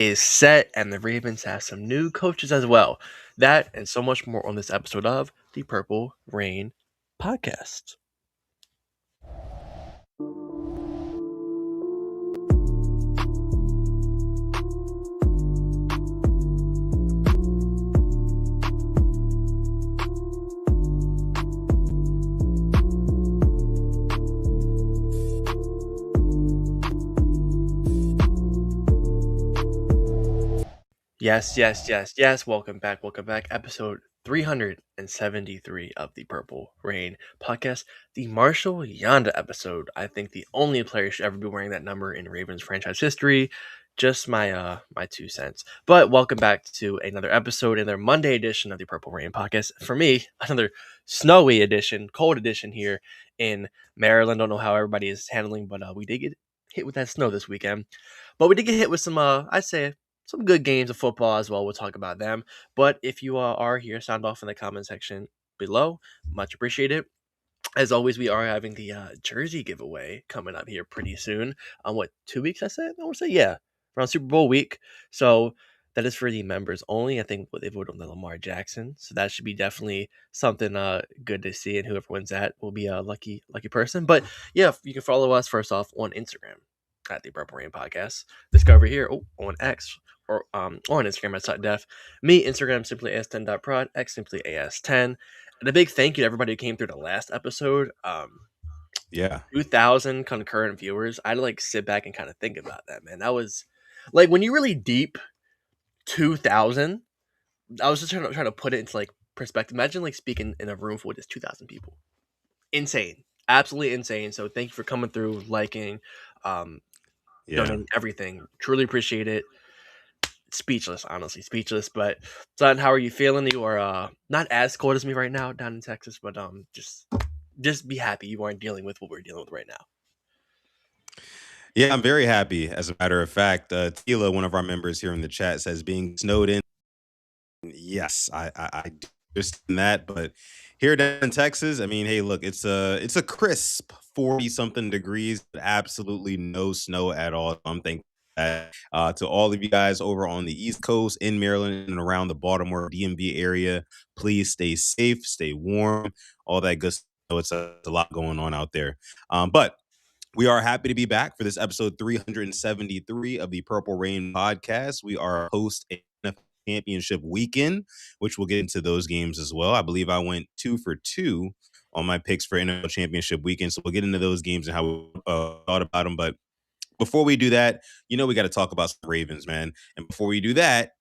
is set, and the Ravens have some new coaches as well. That and so much more on this episode of the Purple Rain Podcast. Yes. Welcome back. Episode 373 of the Purple Rain Podcast. The Marshall Yanda episode. I think the only player should ever be wearing that number in Ravens franchise history. Just my 2 cents. But welcome back to another episode in their Monday edition of the Purple Rain Podcast. For me, another snowy edition, cold edition here in Maryland. Don't know how everybody is handling, but we did get hit with that snow this weekend. But we did get hit with some, I'd say, some good games of football as well. We'll talk about them. But if you are here, sound off in the comment section below. Much appreciated. As always, we are having the jersey giveaway coming up here pretty soon. 2 weeks, I said? I want to say, yeah, around Super Bowl week. So that is for the members only. I think they voted on the Lamar Jackson. So that should be definitely something good to see. And whoever wins that will be a lucky person. But yeah, you can follow us first off on Instagram at the Purple Rain Podcast. Discover here on X or on Instagram at SutDef. Me, Instagram, simply as10.prod, X simply as10. And a big thank you to everybody who came through the last episode. 2,000 concurrent viewers. I had to sit back and kind of think about that, man. That was when you really deep 2,000. I was just trying to put it into perspective. Imagine speaking in a room full of just 2,000 people. Insane, absolutely insane. So thank you for coming through, liking, donating everything. Truly appreciate it. Speechless, honestly, speechless. But son, how are you feeling? You are not as cold as me right now down in Texas, but just be happy you aren't dealing with what we're dealing with right now. Yeah, I'm very happy. As a matter of fact, Tila, one of our members here in the chat, says being snowed in. Yes, I understand that, but here down in Texas, I mean, hey, look, it's a crisp 40 something degrees, but absolutely no snow at all. I'm thankful that to all of you guys over on the East Coast, in Maryland, and around the Baltimore DMV area, please stay safe, stay warm, all that good stuff. It's a lot going on out there, but we are happy to be back for this episode 373 of the Purple Rain Podcast. We are host NFL Championship weekend, which we'll get into those games as well. I believe I went 2 for 2 on my picks for NFL Championship weekend, so we'll get into those games and how we thought about them. But before we do that, we got to talk about some Ravens, man. And before we do that,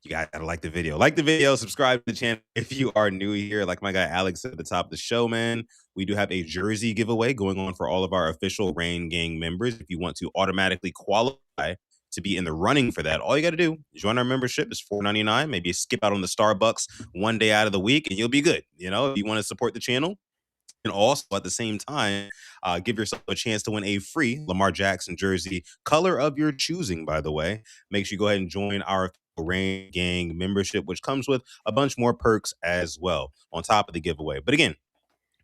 you gotta like the video. Like the video, subscribe to the channel if you are new here. Like my guy Alex said at the top of the show, man, we do have a jersey giveaway going on for all of our official Rain Gang members. If you want to automatically qualify to be in the running for that, all you got to do is join our membership. It's $4.99. Maybe skip out on the Starbucks one day out of the week and you'll be good. If you want to support the channel, and also at the same time, give yourself a chance to win a free Lamar Jackson jersey, color of your choosing, by the way. Make sure you go ahead and join our Rain Gang membership, which comes with a bunch more perks as well on top of the giveaway. But again,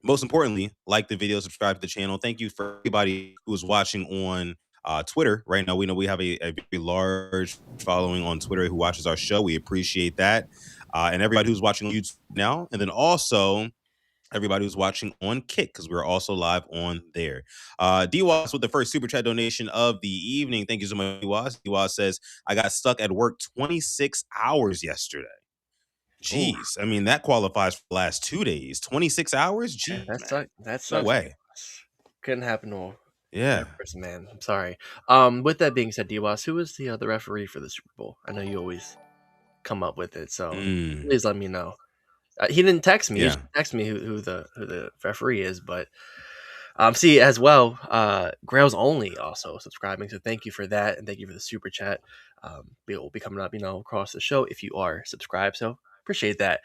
most importantly, like the video, subscribe to the channel. Thank you for everybody who is watching on Twitter right now. We know we have a very large following on Twitter who watches our show. We appreciate that. And everybody who's watching on YouTube now. And then also everybody who's watching on Kick, because we're also live on there. DWAS with the first super chat donation of the evening. Thank you so much, DWAS. DWAS says, I got stuck at work 26 hours yesterday. Jeez. I mean, that qualifies for the last 2 days. 26 hours? Jeez, that's no way. Couldn't happen to yeah person, man. I'm sorry. With that being said, DWAS, who was the referee for the Super Bowl? I know you always come up with it, so please let me know. He didn't text me. He just text me who the referee is, but see as well. Grails only also subscribing, so thank you for that, and thank you for the super chat. It will be coming up, across the show if you are subscribed. So appreciate that.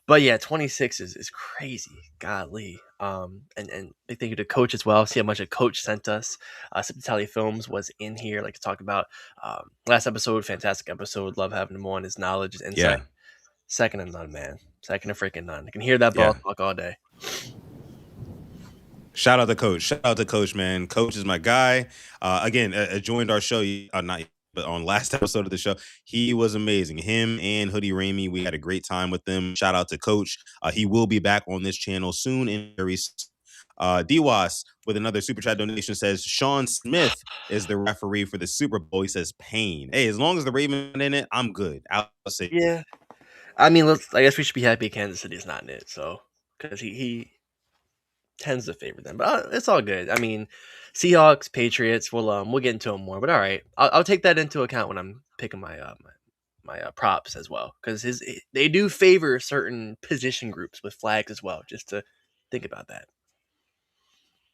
But yeah, 26 is crazy, godly. And big thank you to Coach as well. See how much a Coach sent us. Sipitali Films was in here, to talk about last episode. Fantastic episode. Love having him on. His knowledge, his insight. Yeah. Second to none, man. Second to freaking none. I can hear that ball talk all day. Shout out to Coach, man. Coach is my guy. Again, joined our show. Not but on last episode of the show, he was amazing. Him and Hoodie Ramey, we had a great time with them. Shout out to Coach. He will be back on this channel soon and very soon. DWAS with another super chat donation says Sean Smith is the referee for the Super Bowl. He says pain. Hey, as long as the Ravens in it, I'm good. I'll say Yeah, I mean, I guess we should be happy Kansas City's not in it, so because he tends to favor them, but it's all good. I mean, Seahawks, Patriots, we'll get into them more, but all right, I'll take that into account when I'm picking my props as well, because they do favor certain position groups with flags as well. Just to think about that.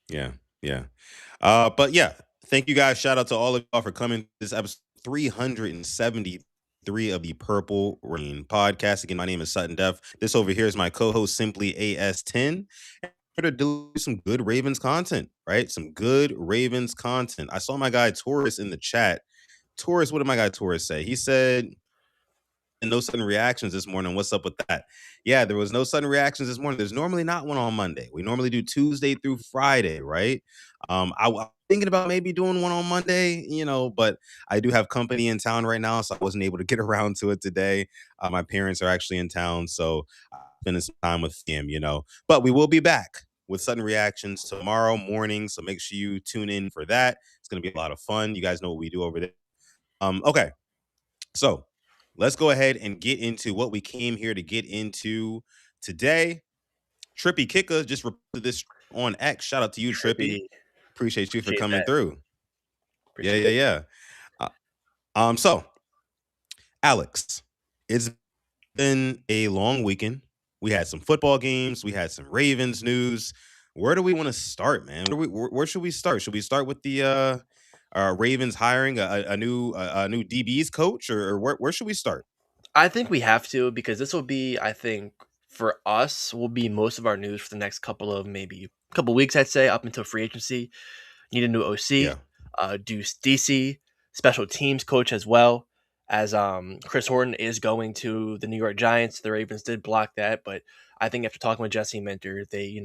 yeah, yeah. But yeah, thank you guys. Shout out to all of y'all for coming. This episode 373 of the Purple Rain podcast. Again, my name is Sutton Def. This over here is my co-host, Simply AS10. To do some good Ravens content, right? Some good Ravens content. I saw my guy Taurus in the chat. Taurus, what did my guy Taurus say? He said, no sudden reactions this morning. What's up with that? Yeah, there was no sudden reactions this morning. There's normally not one on Monday. We normally do Tuesday through Friday, right? I was thinking about maybe doing one on Monday, but I do have company in town right now, so I wasn't able to get around to it today. My parents are actually in town, so I'm spending some time with them, But we will be back with sudden reactions tomorrow morning, so make sure you tune in for that. It's going to be a lot of fun. You guys know what we do over there. Okay, so let's go ahead and get into what we came here to get into today. Trippy Kicker just reported this on X. Shout out to you, Trippy. Trippy, Appreciate you for appreciate coming that. through. Yeah, Appreciate yeah, it. yeah. So Alex, it's been a long weekend. We had some football games. We had some Ravens news. Where do we want to start, man? Where should we start? Should we start with the Ravens hiring a new DBs coach, or where should we start? I think we have to, because this will be, I think, for us, will be most of our news for the next couple weeks, I'd say, up until free agency. Need a new OC, Yeah. Deuce DC, special teams coach as well. As Chris Horton is going to the New York Giants. The Ravens did block that, but I think after talking with Jesse Minter, they,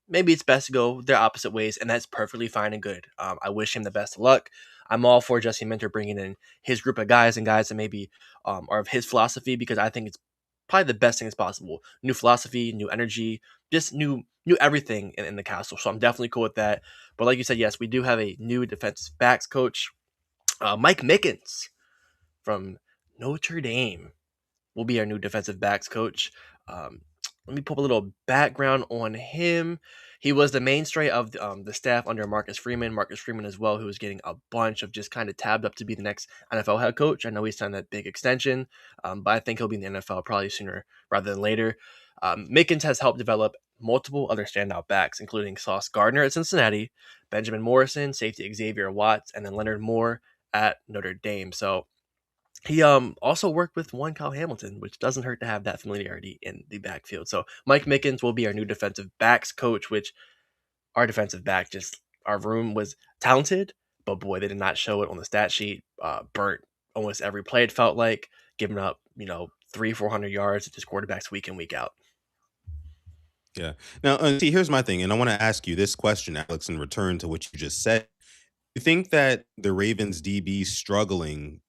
maybe it's best to go their opposite ways, and that's perfectly fine and good. I wish him the best of luck. I'm all for Jesse Minter bringing in his group of guys and guys that maybe are of his philosophy, because I think it's probably the best thing as possible. New philosophy, new energy, just new everything in the castle. So I'm definitely cool with that. But like you said, yes, we do have a new defensive backs coach, Mike Mickens from Notre Dame will be our new defensive backs coach. Let me put a little background on him. He was the mainstay of the staff under Marcus Freeman. Marcus Freeman as well, who was getting a bunch of just kind of tabbed up to be the next NFL head coach. I know he signed that big extension, but I think he'll be in the NFL probably sooner rather than later. Mickens has helped develop multiple other standout backs, including Sauce Gardner at Cincinnati, Benjamin Morrison, safety Xavier Watts, and then Leonard Moore at Notre Dame. So he also worked with one Kyle Hamilton, which doesn't hurt to have that familiarity in the backfield. So Mike Mickens will be our new defensive backs coach, which our defensive back, just our room was talented, but boy, they did not show it on the stat sheet. Burnt almost every play, it felt like, giving up, 300-400 yards to just quarterbacks week in, week out. Yeah. Now, see, here's my thing, and I want to ask you this question, Alex, in return to what you just said. You think that the Ravens DB struggling,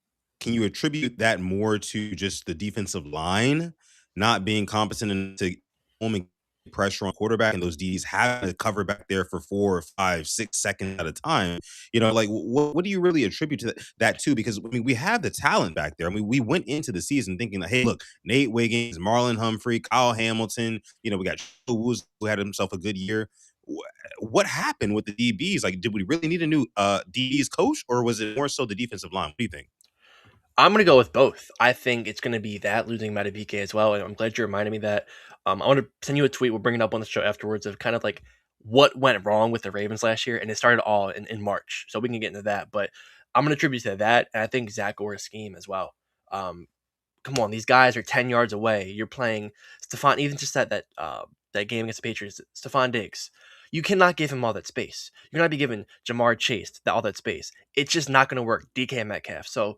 can you attribute that more to just the defensive line not being competent to homing pressure on quarterback and those Ds having to cover back there for 4 or 5, 6 seconds at a time? Like what do you really attribute to that to? Because I mean, we have the talent back there. I mean, we went into the season thinking that, hey, look, Nate Wiggins, Marlon Humphrey, Kyle Hamilton, we got who had himself a good year. What happened with the DBs? Like, did we really need a new DBs coach, or was it more so the defensive line? What do you think? I'm going to go with both. I think it's going to be that, losing Madubuike as well. And I'm glad you reminded me that. I want to send you a tweet. We'll bring it up on the show afterwards of kind of like what went wrong with the Ravens last year. And it started all in March. So we can get into that. But I'm going to attribute to that. And I think Zach Orr's scheme as well. Come on, these guys are 10 yards away. You're playing Stephon, even just that game against the Patriots, Stephon Diggs. You cannot give him all that space. You're not be giving Jamar Chase all that space. It's just not going to work. DK Metcalf. So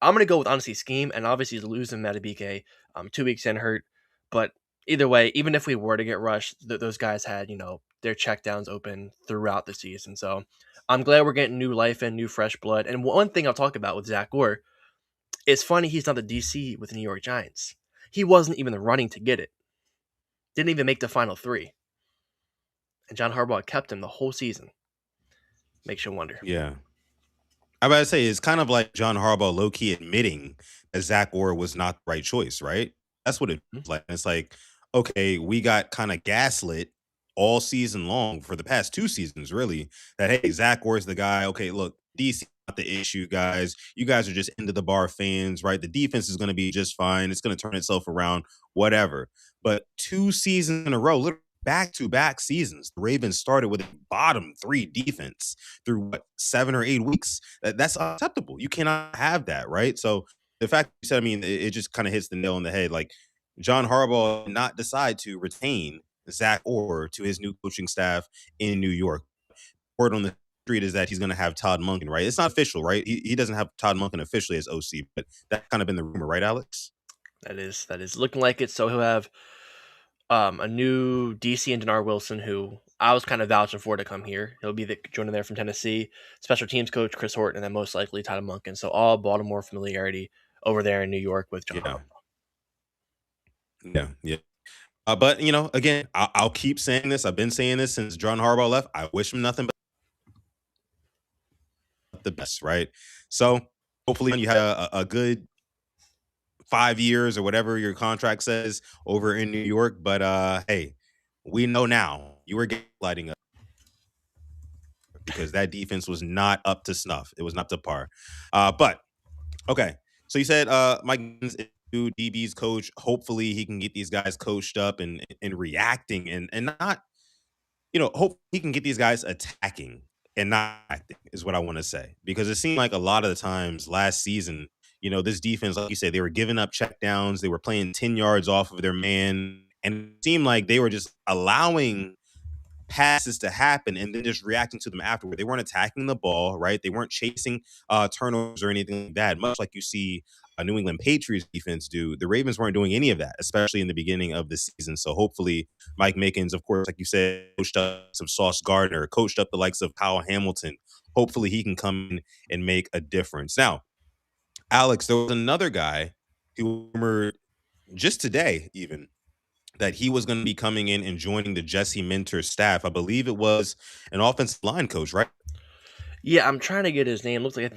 I'm going to go with, honestly, scheme, and obviously losing Madubuike 2 weeks in hurt. But either way, even if we were to get rushed, those guys had, their checkdowns open throughout the season. So I'm glad we're getting new life and new fresh blood. And one thing I'll talk about with Zach Orr, it's funny he's not the DC with the New York Giants. He wasn't even the running to get it. Didn't even make the final three. And John Harbaugh kept him the whole season. Makes you wonder. Yeah. I about to say it's kind of like John Harbaugh low key admitting that Zach Orr was not the right choice, right? That's what it Mhm. feels like. It's like, okay, we got kind of gaslit all season long for the past 2 seasons, really. That hey, Zach Orr's the guy. Okay, look, DC not the issue, guys. You guys are just into the bar fans, right? The defense is going to be just fine. It's going to turn itself around, whatever. But 2 seasons in a row, literally back-to-back seasons, the Ravens started with a bottom three defense through what 7 or 8 weeks. That's unacceptable. You cannot have that, right? So the fact you said, I mean, it just kind of hits the nail on the head. Like John Harbaugh did not decide to retain Zach Orr to his new coaching staff in New York. Word on the street is that he's going to have Todd Monken, right? It's not official, right? He doesn't have Todd Monken officially as OC, but that's kind of been the rumor, right, Alex? That is looking like it. So he'll have a new DC and Denard Wilson, who I was kind of vouching for to come here. He'll be joining there from Tennessee. Special teams coach Chris Horton, and then most likely Todd Monken. So all Baltimore familiarity over there in New York with John Yeah. Harbaugh. Yeah. But again, I'll keep saying this. I've been saying this since John Harbaugh left. I wish him nothing but the best, right? So hopefully you have a good 5 years or whatever your contract says over in New York. But hey, we know now you were gaslighting us because that defense was not up to snuff. It was not to par. But okay, so you said Mike Evans is new DB's coach. Hopefully he can get these guys coached up and reacting and not hope he can get these guys attacking and not acting is what I want to say. Because it seemed like a lot of the times last season, this defense, like you said, they were giving up checkdowns, they were playing 10 yards off of their man, and it seemed like they were just allowing passes to happen and then just reacting to them afterward. They weren't attacking the ball, right? They weren't chasing turnovers or anything like that, much like you see a New England Patriots defense do. The Ravens weren't doing any of that, especially in the beginning of the season. So hopefully Mike Mickens, of course, like you said, coached up some Sauce Gardner, coached up the likes of Kyle Hamilton. Hopefully he can come in and make a difference. Now, Alex, there was another guy who rumored just today, even that he was going to be coming in and joining the Jesse Minter staff. I believe it was an offensive line coach, right? Yeah, I'm trying to get his name. Looks like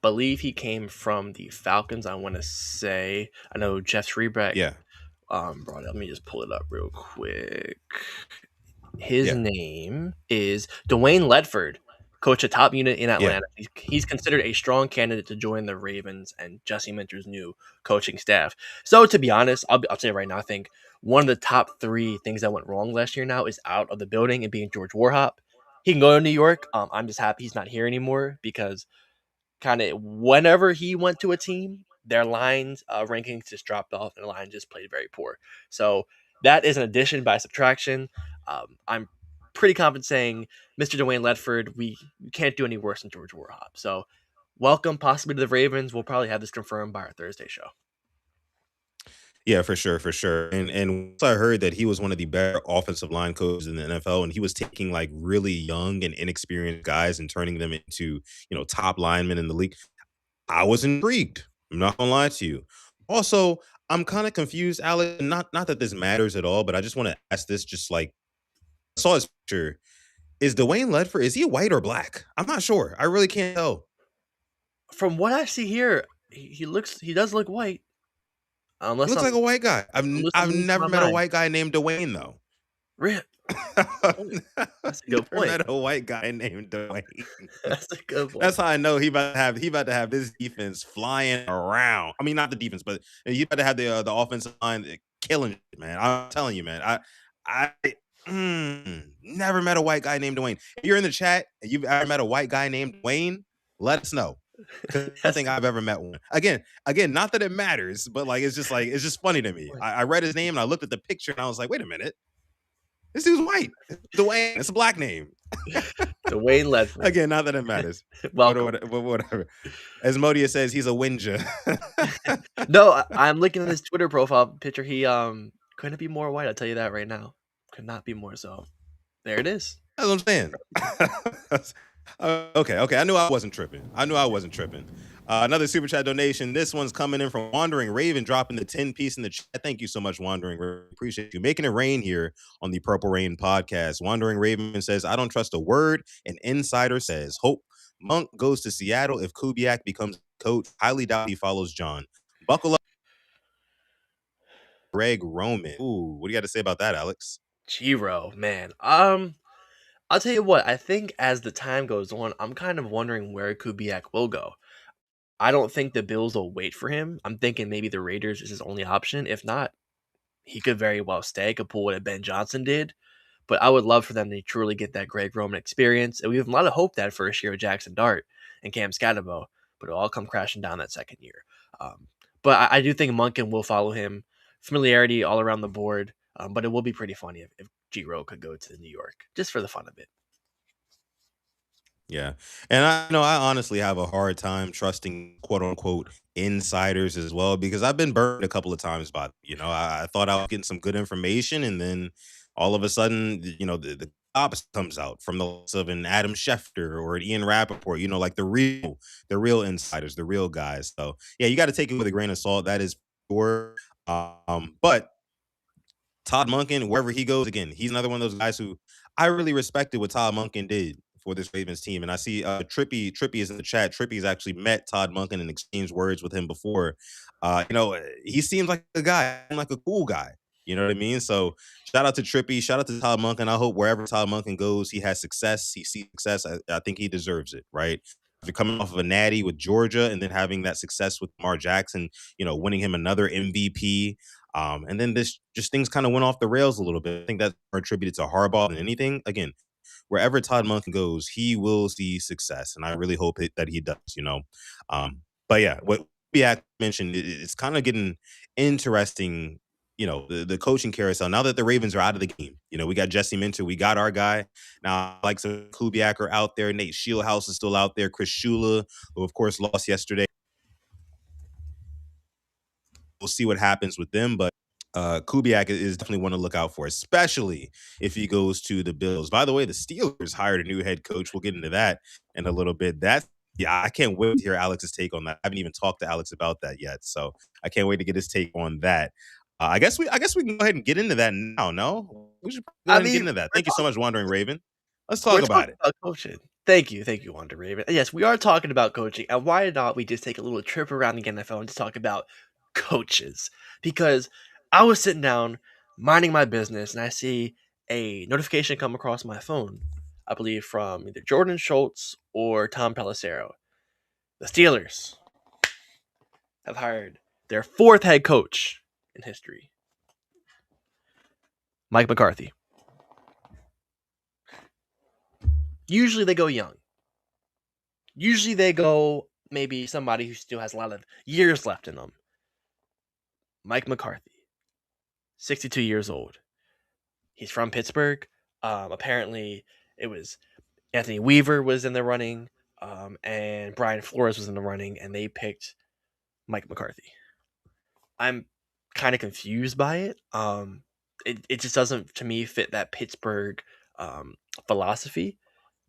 believe he came from the Falcons. I want to say. I know Jeff Schrebeck Yeah. brought it. Let me just pull it up real quick. His Yeah. name is Dwayne Ledford, coach a top unit in Yeah. Atlanta. He's considered a strong candidate to join the Ravens and Jesse Minter's new coaching staff. So to be honest, I'll say right now, I think one of the top three things that went wrong last year now is out of the building and being George Warhop. He can go to New York. I'm just happy he's not here anymore because kind of whenever he went to a team, their lines rankings just dropped off and the line just played very poor. So that is an addition by subtraction. I'm pretty confident saying Mr. Dwayne Ledford, we can't do any worse than George Warhop. So welcome possibly to the Ravens. We'll probably have this confirmed by our Thursday show. Yeah, for sure, for sure. And once I heard that he was one of the better offensive line coaches in the NFL, and he was taking like really young and inexperienced guys and turning them into, top linemen in the league, I was intrigued. I'm not gonna lie to you. Also, I'm kind of confused, Alex. Not that this matters at all, but I just want to ask this. Just like I saw his picture. Is Dwayne Ledford, is he white or black? I'm not sure. I really can't tell. From what I see here, he does look white. He Unless looks I'm like a white guy. unless I'm I've losing never my met a mind. white guy named Dwayne though. Point. I've That's a good never point. met a white guy named Dwayne. That's a good point. That's how I know he about to have this defense flying around. I mean, not the defense, but he about to have the offensive line killing it, man. I'm telling you, man. I never met a white guy named Dwayne. If you're in the chat and you've ever met a white guy named Dwayne, let us know. Because I don't That's think I've ever met one. Again, not that it matters, but it's just funny to me. I read his name and I looked at the picture and I was like, wait a minute, this dude's white. Dwayne, it's a black name. Dwayne Ledford. Again, not that it matters. Welcome. Whatever. As Modia says, he's a whinger. No, I'm looking at his Twitter profile picture. He Couldn't be more white. I'll tell you that right now. Could not be more so. There it is. That's what I'm saying. Okay. I knew I wasn't tripping. Another super chat donation. This one's coming in from Wandering Raven, dropping the 10 piece in the chat. Thank you so much, Wandering Raven. Appreciate you making it rain here on the Purple Rain podcast. Wandering Raven says, I don't trust a word an insider says. Hope Monk goes to Seattle if Kubiak becomes coach. Highly doubt he follows John. Buckle up, Greg Roman. Ooh, what do you got to say about that, Alex? Giro, man. I'll tell you what. I think as the time goes on, I'm kind of wondering where Kubiak will go. I don't think the Bills will wait for him. I'm thinking maybe the Raiders is his only option. If not, he could very well stay. Could pull what Ben Johnson did. But I would love for them to truly get that Greg Roman experience. And we have a lot of hope that first year with Jackson Dart and Cam Scatterbo, but it'll all come crashing down that second year. But I do think Monken will follow him. Familiarity all around the board. But it will be pretty funny if G-Row could go to New York, just for the fun of it. Yeah. And I know I honestly have a hard time trusting quote unquote insiders as well because I've been burned a couple of times by, I thought I was getting some good information and then all of a sudden, the opposite comes out from the likes of an Adam Schefter or an Ian Rappaport, like the real insiders, the real guys. So yeah, you got to take it with a grain of salt. That is sure. But Todd Monken, wherever he goes, again, he's another one of those guys who I really respected what Todd Monken did for this Ravens team. And I see Trippy is in the chat. Trippy's actually met Todd Monken and exchanged words with him before. He seems like a guy, like a cool guy. You know what I mean? So shout out to Trippy, shout out to Todd Monken. I hope wherever Todd Monken goes, he has success. He sees success. I think he deserves it, right? After coming off of a natty with Georgia and then having that success with Lamar Jackson, winning him another MVP. And then this just things kind of went off the rails a little bit. I think that's more attributed to Harbaugh than anything. Again, wherever Todd Monken goes, he will see success, and I really hope that he does. But yeah, what we mentioned, it's kind of getting interesting. The coaching carousel. Now that the Ravens are out of the game, we got Jesse Minter, we got our guy. Now, like some Kubiak are out there. Nate Shieldhouse is still out there. Chris Shula, who of course lost yesterday. We'll see what happens with them, but Kubiak is definitely one to look out for, especially if he goes to the Bills. By the way, the Steelers hired a new head coach. We'll get into that in a little bit. I can't wait to hear Alex's take on that. I haven't even talked to Alex about that yet, so I can't wait to get his take on that. I guess we can go ahead and get into that now. No, we should go ahead and get into that. Thank you so much, Wandering Raven. Let's talk about it. About coaching. Thank you, Wanda Raven. Yes, we are talking about coaching, and why not we just take a little trip around the NFL and just talk about coaches? Because I was sitting down minding my business, and I see a notification come across my phone. I believe from either Jordan Schultz or Tom Pelissero. The Steelers have hired their fourth head coach in history, Mike McCarthy. Usually they go young. Usually they go maybe somebody who still has a lot of years left in them. Mike McCarthy, 62 years old. He's from Pittsburgh. Apparently it was Anthony Weaver was in the running, and Brian Flores was in the running, and they picked Mike McCarthy. I'm kind of confused by it. It just doesn't, to me, fit that Pittsburgh philosophy.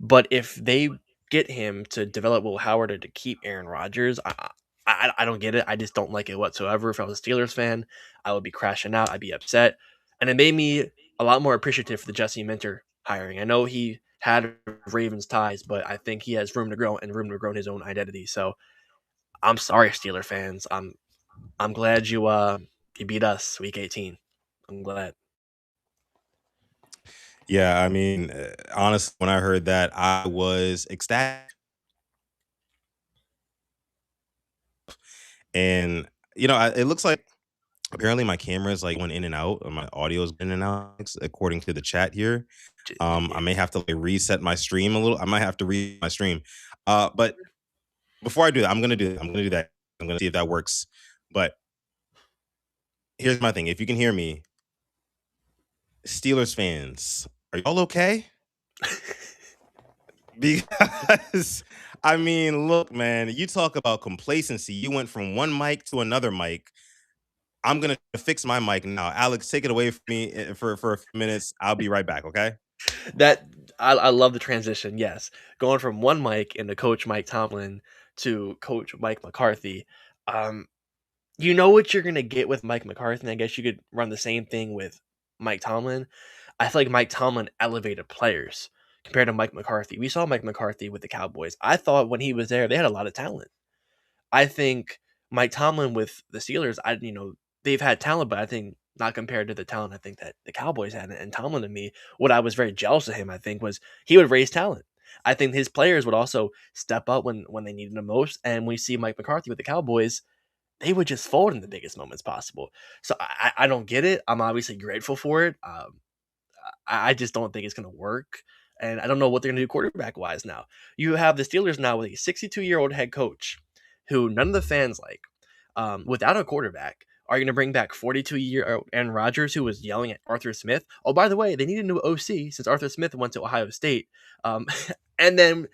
But if they get him to develop Will Howard or to keep Aaron Rodgers, I don't get it. I just don't like it whatsoever. If I was a Steelers fan, I would be crashing out. I'd be upset. And it made me a lot more appreciative for the Jesse Minter hiring. I know he had Ravens ties, but I think he has room to grow and room to grow in his own identity. So I'm sorry, Steeler fans. I'm glad you beat us week 18. I'm glad. Yeah, I mean, honestly, when I heard that, I was ecstatic. And it looks like apparently my camera is like going in and out, or my audio is in and out, according to the chat here. I may have to like reset my stream a little. I might have to reset my stream. But before I do that, I'm gonna do that. I'm gonna see if that works. But here's my thing: if you can hear me, Steelers fans, are y'all okay? Because I mean, look, man, you talk about complacency. You went from one mic to another mic. I'm gonna fix my mic now. Alex, take it away from me for a few minutes. I'll be right back. Okay. That I love the transition. Yes, going from one Mike into Coach Mike Tomlin to Coach Mike McCarthy. Um, you know what you're gonna get with Mike McCarthy. And I guess you could run the same thing with Mike Tomlin. I feel like Mike Tomlin elevated players compared to Mike McCarthy. We saw Mike McCarthy with the Cowboys. I thought when he was there, they had a lot of talent. I think Mike Tomlin with the Steelers, they've had talent, but I think not compared to the talent I think that the Cowboys had. And Tomlin to me, what I was very jealous of him, I think, was he would raise talent. I think his players would also step up when they needed them most. And we see Mike McCarthy with the Cowboys, they would just fold in the biggest moments possible. So I don't get it. I'm obviously grateful for it. I just don't think it's going to work. And I don't know what they're going to do quarterback wise now. You have the Steelers now with a 62-year-old head coach who none of the fans like. Without a quarterback, are you going to bring back 42-year-old Aaron Rodgers, who was yelling at Arthur Smith? Oh, by the way, they need a new OC since Arthur Smith went to Ohio State. Um, and then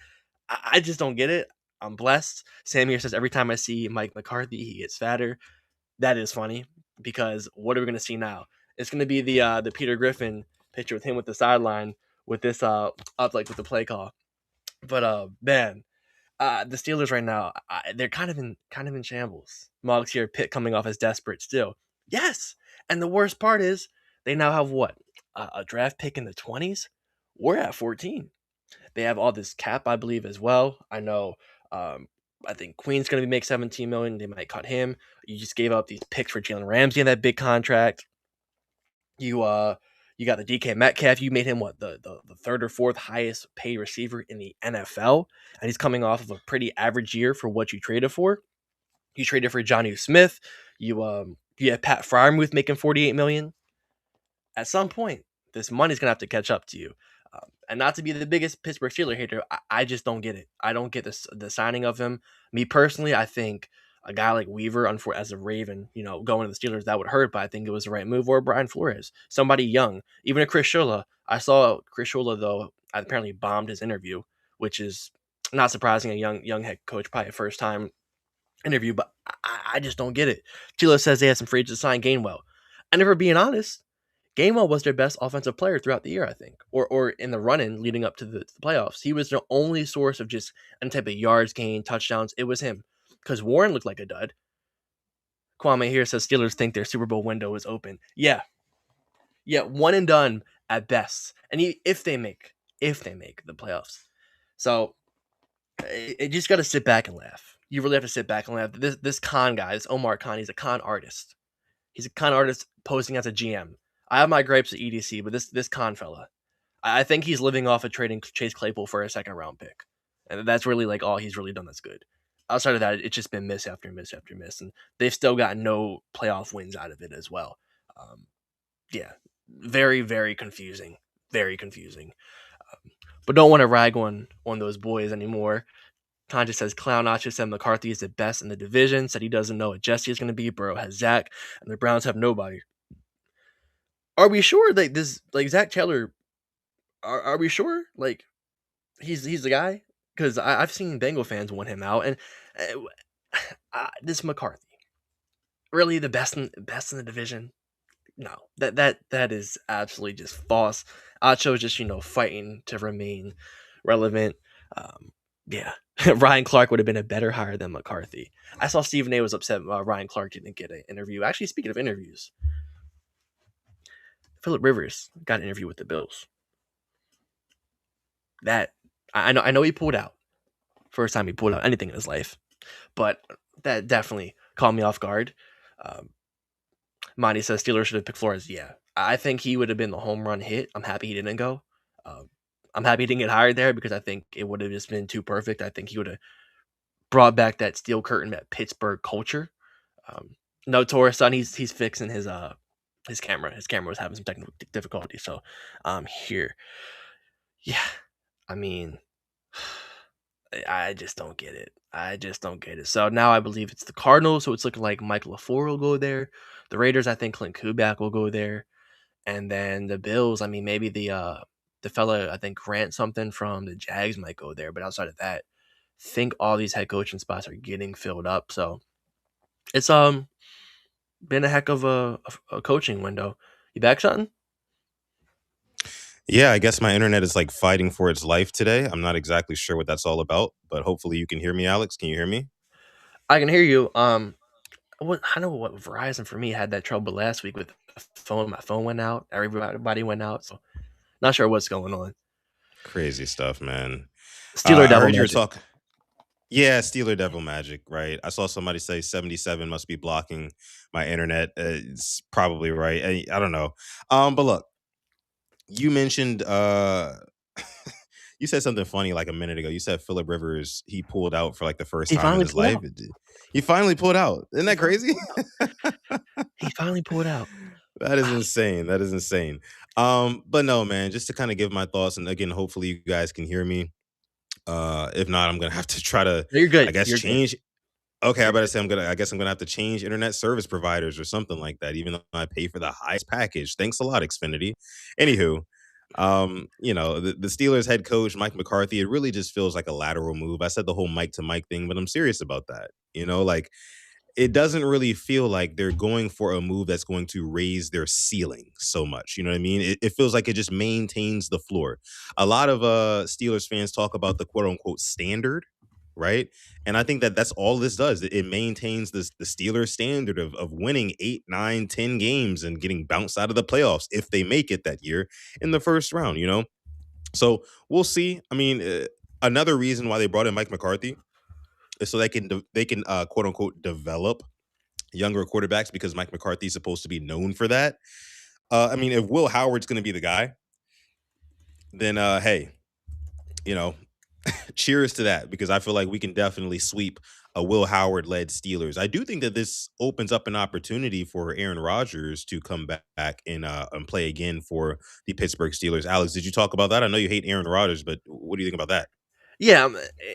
I just don't get it. I'm blessed. Sam here says every time I see Mike McCarthy, he gets fatter. That is funny because what are we going to see now? It's going to be the Peter Griffin picture with him with the sideline with this up like with the play call. But man, the Steelers right now, they're kind of in shambles. Moggs here, Pitt coming off as desperate still. Yes, and the worst part is they now have what a draft pick in the 20s. We're at 14. They have all this cap, I believe, as well. I know. I think Queen's going to make 17 million. They might cut him. You just gave up these picks for Jalen Ramsey in that big contract. You got the DK Metcalf. You made him what the third or fourth highest paid receiver in the NFL, and he's coming off of a pretty average year for what you traded for. You traded for Johnny Smith. You have Pat Fryermuth making 48 million. At some point, this money's gonna have to catch up to you. And not to be the biggest Pittsburgh Steelers hater, I just don't get it. I don't get the signing of him. Me personally, I think a guy like Weaver, as a Raven, going to the Steelers, that would hurt, but I think it was the right move. Or Brian Flores, somebody young, even a Chris Shula. I saw Chris Shula though apparently bombed his interview, which is not surprising. A young head coach, probably a first time interview, but I just don't get it. Tila says they had some free agents to sign Gainwell, and if we're being honest, Gainwell was their best offensive player throughout the year, I think, or in the run-in leading up to the playoffs. He was the only source of just any type of yards gain, touchdowns. It was him, because Warren looked like a dud. Kwame here says Steelers think their Super Bowl window is open. Yeah, one and done at best, and if they make the playoffs. So you just got to sit back and laugh. You really have to sit back and laugh. This Khan guy, this Omar Khan, he's a con artist. He's a con artist posing as a GM. I have my gripes at EDC, but this Khan fella, I think he's living off of trading Chase Claypool for a second round pick, and that's really like all he's really done that's good. Outside of that, it's just been miss after miss after miss, and they've still got no playoff wins out of it as well. Yeah, very very confusing, very confusing. But don't want to rag on those boys anymore. Conja says Clown Nacho said McCarthy is the best in the division. Said he doesn't know what Jesse is going to be. Burrow has Zach, and the Browns have nobody. Are we sure that this Zach Taylor? Are we sure he's the guy? Because I've seen Bengal fans want him out, and this McCarthy really the best in the division. No, that is absolutely just false. Acho's just fighting to remain relevant. Yeah, Ryan Clark would have been a better hire than McCarthy. I saw Stephen A was upset Ryan Clark didn't get an interview. Actually, speaking of interviews, Phillip Rivers got an interview with the Bills. That I know he pulled out. First time he pulled out anything in his life, but that definitely caught me off guard. Monty says Steelers should have picked Flores. Yeah, I think he would have been the home run hit. I'm happy he didn't go. I'm happy he didn't get hired there because I think it would have just been too perfect. I think he would have brought back that steel curtain, that Pittsburgh culture. No Torres son, he's fixing his camera. His camera was having some technical difficulty, so here. Yeah, I mean, I just don't get it. So now I believe it's the Cardinals, so it's looking like Mike LaFleur will go there. The Raiders, I think Clint Kubiak will go there. And then the Bills, I mean, maybe the fella, I think Grant something from the Jags might go there. But outside of that, I think all these head coaching spots are getting filled up. So it's been a heck of a coaching window. You back, something? Yeah, I guess my internet is like fighting for its life today. I'm not exactly sure what that's all about, but hopefully you can hear me, Alex. Can you hear me? I can hear you. I know what Verizon for me had that trouble last week with the phone. My phone went out. Everybody went out. So not sure what's going on. Crazy stuff, man. Steeler I Devil heard you were Magic. talking. Yeah, Steeler Devil Magic, right? I saw somebody say 77 must be blocking my internet. It's probably right. I don't know. But look, you mentioned you said something funny like a minute ago. You said Philip Rivers, he pulled out for like the first He time in finally his pulled life. out. He finally pulled out. Isn't He that finally crazy? pulled out. He finally pulled out. That is insane. That is insane. But no, man, just to kind of give my thoughts, and again, hopefully you guys can hear me. If not, I'm gonna have to try to, No, you're I good. guess, You're good. change. Okay, I You're better good. say I guess I'm gonna have to change internet service providers or something like that, even though I pay for the highest package. Thanks a lot, Xfinity. Anywho, the Steelers head coach, Mike McCarthy, it really just feels like a lateral move. I said the whole Mike to Mike thing, but I'm serious about that. Like it doesn't really feel like they're going for a move that's going to raise their ceiling so much. You know what I mean? It feels like it just maintains the floor. A lot of Steelers fans talk about the quote unquote standard, right? And I think that that's all this does. It maintains the Steelers standard of winning 8, 9, 10 games and getting bounced out of the playoffs if they make it that year in the first round, So we'll see. I mean, another reason why they brought in Mike McCarthy is so they can quote unquote develop younger quarterbacks because Mike McCarthy is supposed to be known for that. I mean, if Will Howard's going to be the guy, then hey, you know, cheers to that because I feel like we can definitely sweep a Will Howard led Steelers. I do think that this opens up an opportunity for Aaron Rodgers to come back and play again for the Pittsburgh Steelers. Alex, did you talk about that? I know you hate Aaron Rodgers, but what do you think about that? Yeah,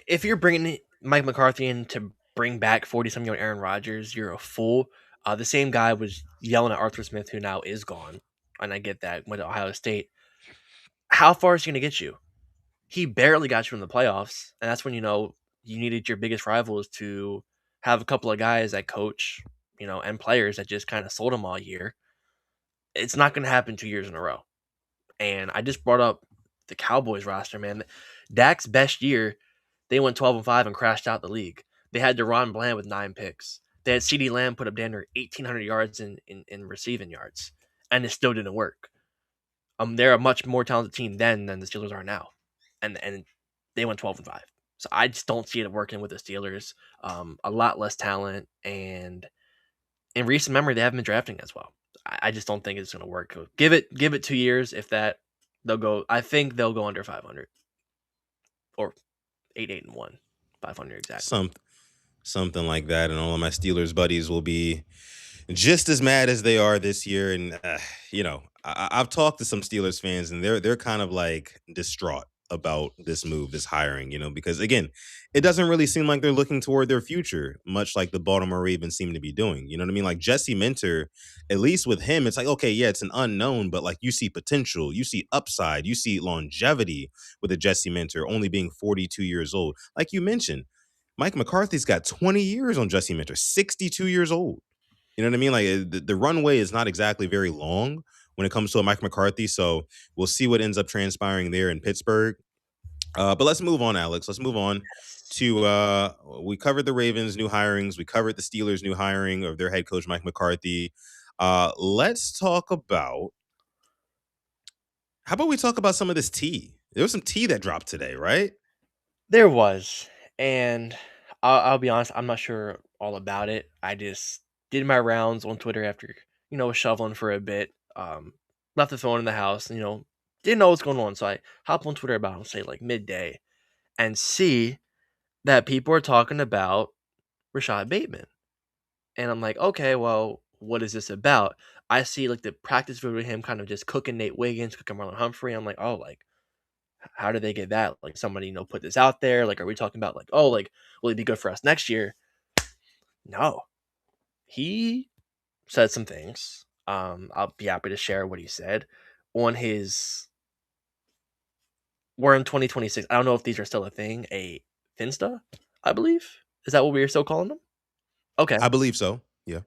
if you're bringing Mike McCarthy in to bring back 40-some-year-old Aaron Rodgers, you're a fool. The same guy was yelling at Arthur Smith, who now is gone, and I get that, went to Ohio State. How far is he going to get you? He barely got you in the playoffs, and that's when you needed your biggest rivals to have a couple of guys that coach, and players that just kind of sold them all year. It's not going to happen 2 years in a row. And I just brought up the Cowboys roster, man. Dak's best year, they went 12-5 and crashed out the league. They had Deron Bland with 9 picks. They had CeeDee Lamb put up down near 1,800 yards in receiving yards, and it still didn't work. They're a much more talented team then than the Steelers are now, and they went 12-5. So I just don't see it working with the Steelers. A lot less talent, and in recent memory, they haven't been drafting as well. I just don't think it's going to work. Give it 2 years. If that, they'll go. I think they'll go under 500 or 8-1, 500 exactly. Some Something like that, and all of my Steelers buddies will be just as mad as they are this year. And I've talked to some Steelers fans, and they're kind of like distraught about this move, this hiring. Because again, it doesn't really seem like they're looking toward their future, much like the Baltimore Ravens seem to be doing. You know what I mean? Like Jesse Minter, at least with him, it's like okay, yeah, it's an unknown, but like you see potential, you see upside, you see longevity with a Jesse Minter only being 42 years old, like you mentioned. Mike McCarthy's got 20 years on Jesse Minter, 62 years old. You know what I mean? Like the runway is not exactly very long when it comes to a Mike McCarthy. So we'll see what ends up transpiring there in Pittsburgh. But let's move on, Alex. Let's move on to we covered the Ravens' new hirings. We covered the Steelers' new hiring of their head coach, Mike McCarthy. Let's talk about how about we talk about some of this tea? There was some tea that dropped today, right? There was, and I'll be honest, I'm not sure all about it. I just did my rounds on Twitter after shoveling for a bit. Left the phone in the house. Didn't know what's going on, so I hop on Twitter about say like midday and see that people are talking about Rashod Bateman. And I'm like, okay, well, what is this about? I see like the practice video of him kind of just cooking Nate Wiggins, cooking Marlon Humphrey. I'm like, oh, like, how did they get that? Like, somebody, put this out there. Like, are we talking about like, oh, like, will he be good for us next year? No. He said some things. I'll be happy to share what he said on his. We're in 2026. I don't know if these are still a thing. A Finsta, I believe. Is that what we are still calling them? Okay. I believe so. Yeah.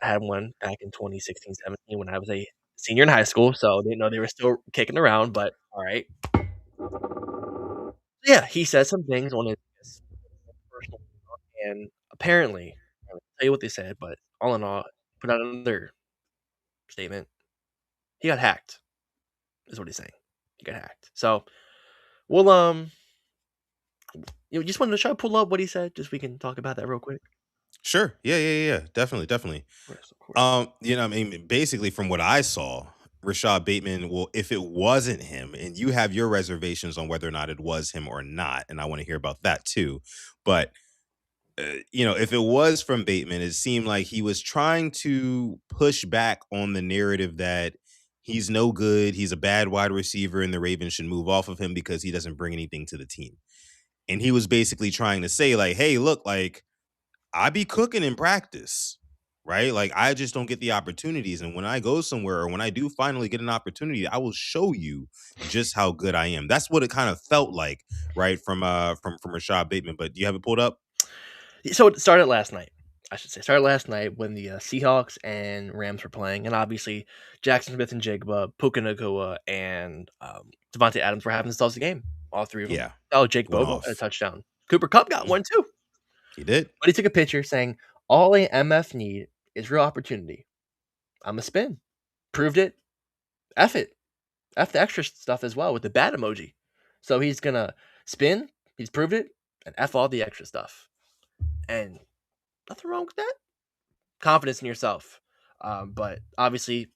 I had one back in 2016, 17 when I was a senior in high school, so didn't know they were still kicking around, but alright. Yeah, he said some things on his personal account, and apparently, I won't tell you what they said, but all in all, put out another statement. He got hacked, is what he's saying. He got hacked. So, we'll, just wanted to try to pull up what he said, just we can talk about that real quick. Sure. Yeah. Definitely, definitely. Of course. I mean, basically from what I saw, Rashod Bateman, well, if it wasn't him, and you have your reservations on whether or not it was him or not, and I want to hear about that too. But if it was from Bateman, it seemed like he was trying to push back on the narrative that he's no good, he's a bad wide receiver, and the Ravens should move off of him because he doesn't bring anything to the team. And he was basically trying to say, like, hey, look, like, I be cooking in practice, right? Like, I just don't get the opportunities. And when I go somewhere or when I do finally get an opportunity, I will show you just how good I am. That's what it kind of felt like, right? From Rashod Bateman. But do you have it pulled up? So it started last night, I should say. Started last night when the Seahawks and Rams were playing, and obviously Jackson Smith and Jigba, Puka Nacua, and Devontae Adams were having themselves a game. All three of them. Yeah. Oh, Jake Went Bogle had a off. touchdown. Cooper Kupp got one too. He did. But he took a picture saying, "All a MF need is real opportunity. I'm a spin. Proved it. F it. F the extra stuff as well with the bad emoji. So he's gonna spin. He's proved it, and F all the extra stuff. And nothing wrong with that. Confidence in yourself. But obviously,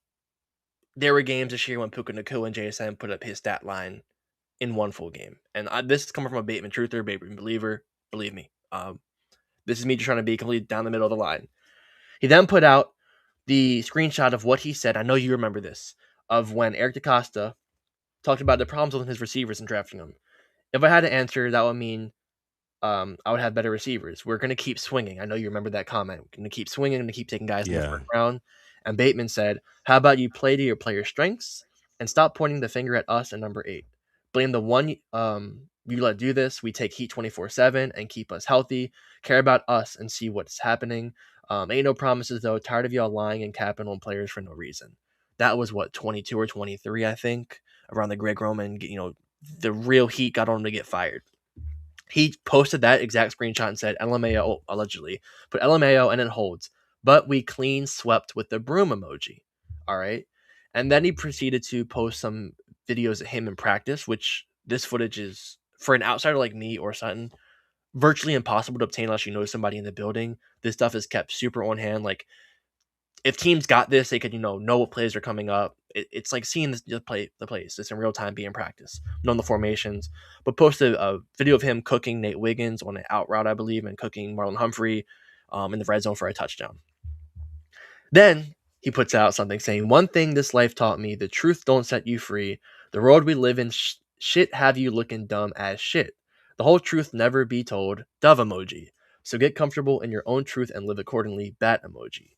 there were games this year when Puka Nacua and JSN put up his stat line in one full game. And this is coming from a Bateman truther, Bateman believer. Believe me. This is me just trying to be completely down the middle of the line. He then put out the screenshot of what he said. I know you remember this, of when Eric DaCosta talked about the problems with his receivers and drafting them. If I had to answer, that would mean I would have better receivers. We're going to keep swinging. I know you remember that comment. We're going to keep swinging and keep taking guys in the Yeah. first round. And Bateman said, how about you play to your player's strengths and stop pointing the finger at us and number 8. Blame the one you let do this. We take heat 24/7 and keep us healthy. Care about us and see what's happening. Ain't no promises, though. Tired of y'all lying and capping on players for no reason. That was, 22 or 23, I think, around the Greg Roman, the real heat got on him to get fired. He posted that exact screenshot and said, LMAO, allegedly, put LMAO and it holds, but we clean swept with the broom emoji. All right. And then he proceeded to post some videos of him in practice, which this footage is, for an outsider like me or Sutton, virtually impossible to obtain unless you know somebody in the building. This stuff is kept super on hand. Like, if teams got this, they could, know what plays are coming up. It's like seeing the plays. It's in real time, being practice, knowing the formations. But posted a video of him cooking Nate Wiggins on an out route, I believe, and cooking Marlon Humphrey in the red zone for a touchdown. Then he puts out something saying, one thing this life taught me, the truth don't set you free. The world we live in, shit have you looking dumb as shit. The whole truth never be told, dove emoji. So get comfortable in your own truth and live accordingly, bat emoji.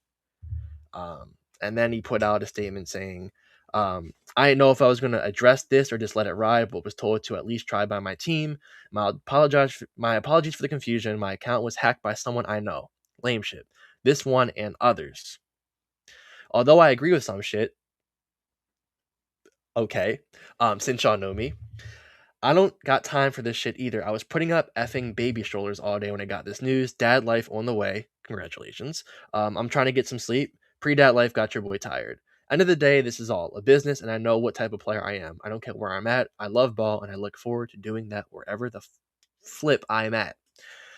And then he put out a statement saying, I didn't know if I was going to address this or just let it ride, but was told to at least try by my team. My apologies for the confusion. My account was hacked by someone I know. Lame shit. This one and others. Although I agree with some shit, okay, since y'all know me, I don't got time for this shit either. I was putting up effing baby strollers all day when I got this news. Dad life on the way. Congratulations. I'm trying to get some sleep. Pre-dad life got your boy tired. End of the day, this is all a business, and I know what type of player I am. I don't care where I'm at. I love ball, and I look forward to doing that wherever the flip I'm at.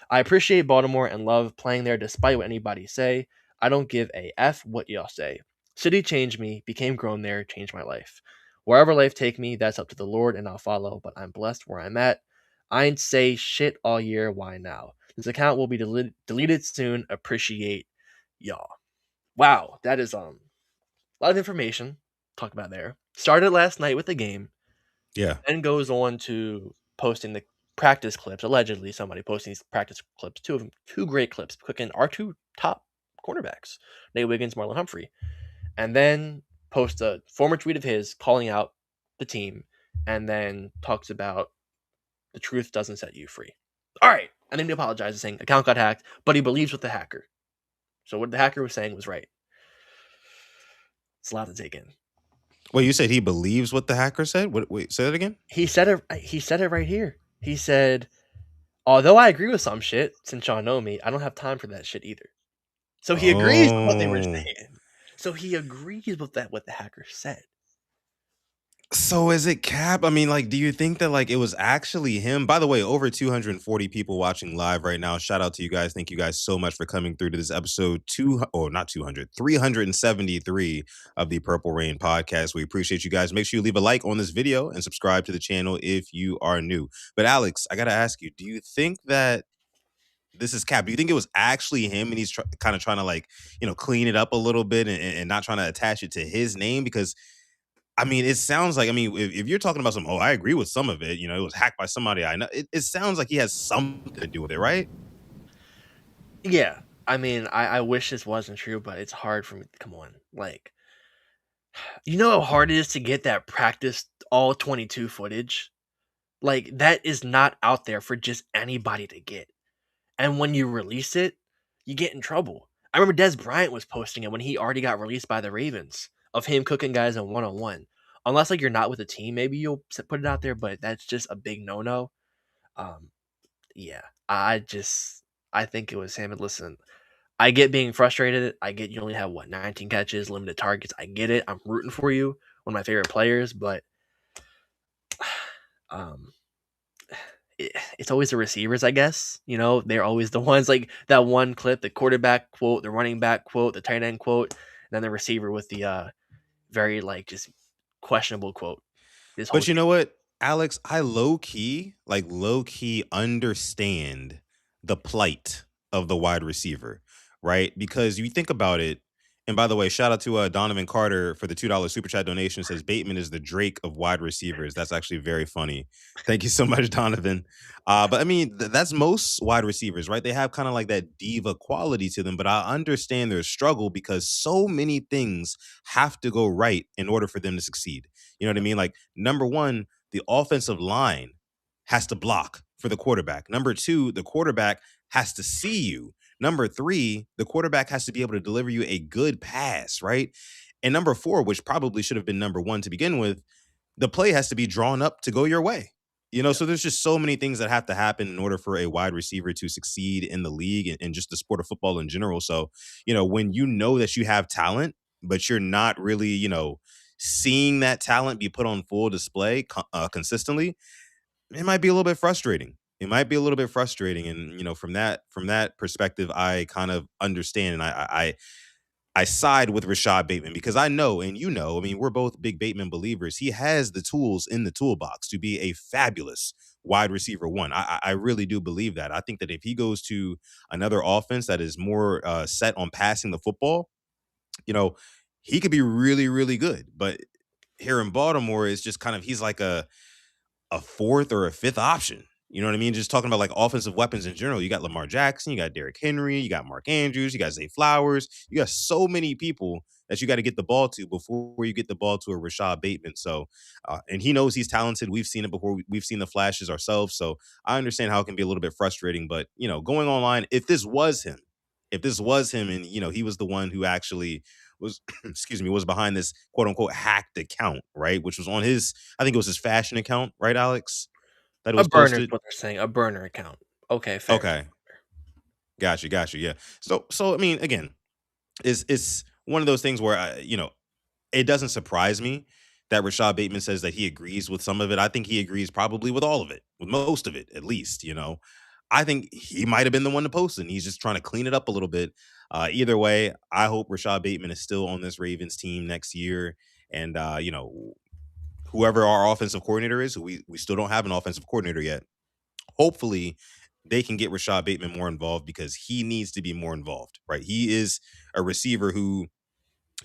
I appreciate Baltimore and love playing there despite what anybody say. I don't give a F what y'all say. City changed me, became grown there, changed my life. Wherever life take me, that's up to the Lord and I'll follow, but I'm blessed where I'm at. I ain't say shit all year, why now? This account will be deleted soon. Appreciate y'all. Wow, that is a lot of information to talk about there. Started last night with the game. Yeah. Then goes on to posting the practice clips. Allegedly, somebody posting these practice clips. Two of them, two great clips, cooking our two top cornerbacks, Nate Wiggins, Marlon Humphrey, and then posts a former tweet of his calling out the team, and then talks about the truth doesn't set you free. All right, and then he apologizes, saying account got hacked, but he believes with the hacker. So what the hacker was saying was right. It's a lot to take in. Well, you said he believes what the hacker said. What? Wait, say that again. He said it. He said it right here. He said, "Although I agree with some shit, since y'all know me, I don't have time for that shit either." So he agrees with what they were Oh. saying. So he agrees with that what the hacker said. So is it cap? I mean, like, do you think that like it was actually him? By the way, over 240 people watching live right now. Shout out to you guys. Thank you guys so much for coming through to this episode not 200, 373 of the Purple Rain podcast. We appreciate you guys. Make sure you leave a like on this video and subscribe to the channel if you are new. But Alex, I got to ask you, do you think that this is cap? Do you think it was actually him and he's kind of trying to like, clean it up a little bit and not trying to attach it to his name? Because I mean, it sounds like, I mean, if you're talking about I agree with some of it, it was hacked by somebody I know. It sounds like he has something to do with it, right? Yeah, I mean, I wish this wasn't true, but it's hard for me. Come on, like, you know how hard it is to get that practice all 22 footage. Like that is not out there for just anybody to get. And when you release it, you get in trouble. I remember Des Bryant was posting it when he already got released by the Ravens of him cooking guys in one on one. Unless like you're not with a team, maybe you'll put it out there, but that's just a big no no. Um, yeah, I think it was him. And listen, I get being frustrated. I get you only have 19 catches, limited targets. I get it. I'm rooting for you, one of my favorite players, but um, it's always the receivers, I guess. They're always the ones like that one clip, the quarterback quote, the running back quote, the tight end quote, and then the receiver with the very like just questionable quote. This whole But you thing. know what, Alex, I low key understand the plight of the wide receiver, right? Because you think about it, and by the way, shout out to Donovan Carter for the $2 super chat donation. Says Bateman is the Drake of wide receivers. That's actually very funny. Thank you so much, Donovan. But I mean, that's most wide receivers, right? They have kind of like that diva quality to them. But I understand their struggle because so many things have to go right in order for them to succeed. You know what I mean? Like, number one, the offensive line has to block for the quarterback. Number two, the quarterback has to see you. Number three, the quarterback has to be able to deliver you a good pass, right? And number four, which probably should have been number one to begin with, the play has to be drawn up to go your way. Yeah, So there's just so many things that have to happen in order for a wide receiver to succeed in the league and just the sport of football in general. So, when you know that you have talent, but you're not really, seeing that talent be put on full display consistently, it might be a little bit frustrating. It might be a little bit frustrating, and from that perspective, I kind of understand, and I side with Rashod Bateman because I know, and I mean, we're both big Bateman believers. He has the tools in the toolbox to be a fabulous wide receiver one. I really do believe that. I think that if he goes to another offense that is more set on passing the football, you know, he could be really, really good. But here in Baltimore, it's just kind of he's like a fourth or a fifth option. You know what I mean? Just talking about like offensive weapons in general. You got Lamar Jackson, you got Derrick Henry, you got Mark Andrews, you got Zay Flowers. You got so many people that you got to get the ball to before you get the ball to a Rashod Bateman. So, and he knows he's talented. We've seen it before. We've seen the flashes ourselves. So I understand how it can be a little bit frustrating. But going online, if this was him, and he was the one who actually was, excuse me, was behind this quote unquote hacked account, right? Which was on his, I think it was his fashion account, right, Alex? That it a was burner is posted. what they're saying. A burner account. Okay, fair. Okay, got you. Yeah. So I mean, again, it's one of those things where it doesn't surprise me that Rashod Bateman says that he agrees with some of it. I think he agrees probably with all of it, with most of it, at least. I think he might have been the one to post it, and he's just trying to clean it up a little bit. Either way, I hope Rashod Bateman is still on this Ravens team next year, and whoever our offensive coordinator is, who we still don't have an offensive coordinator yet. Hopefully, they can get Rashod Bateman more involved because he needs to be more involved, right? He is a receiver who,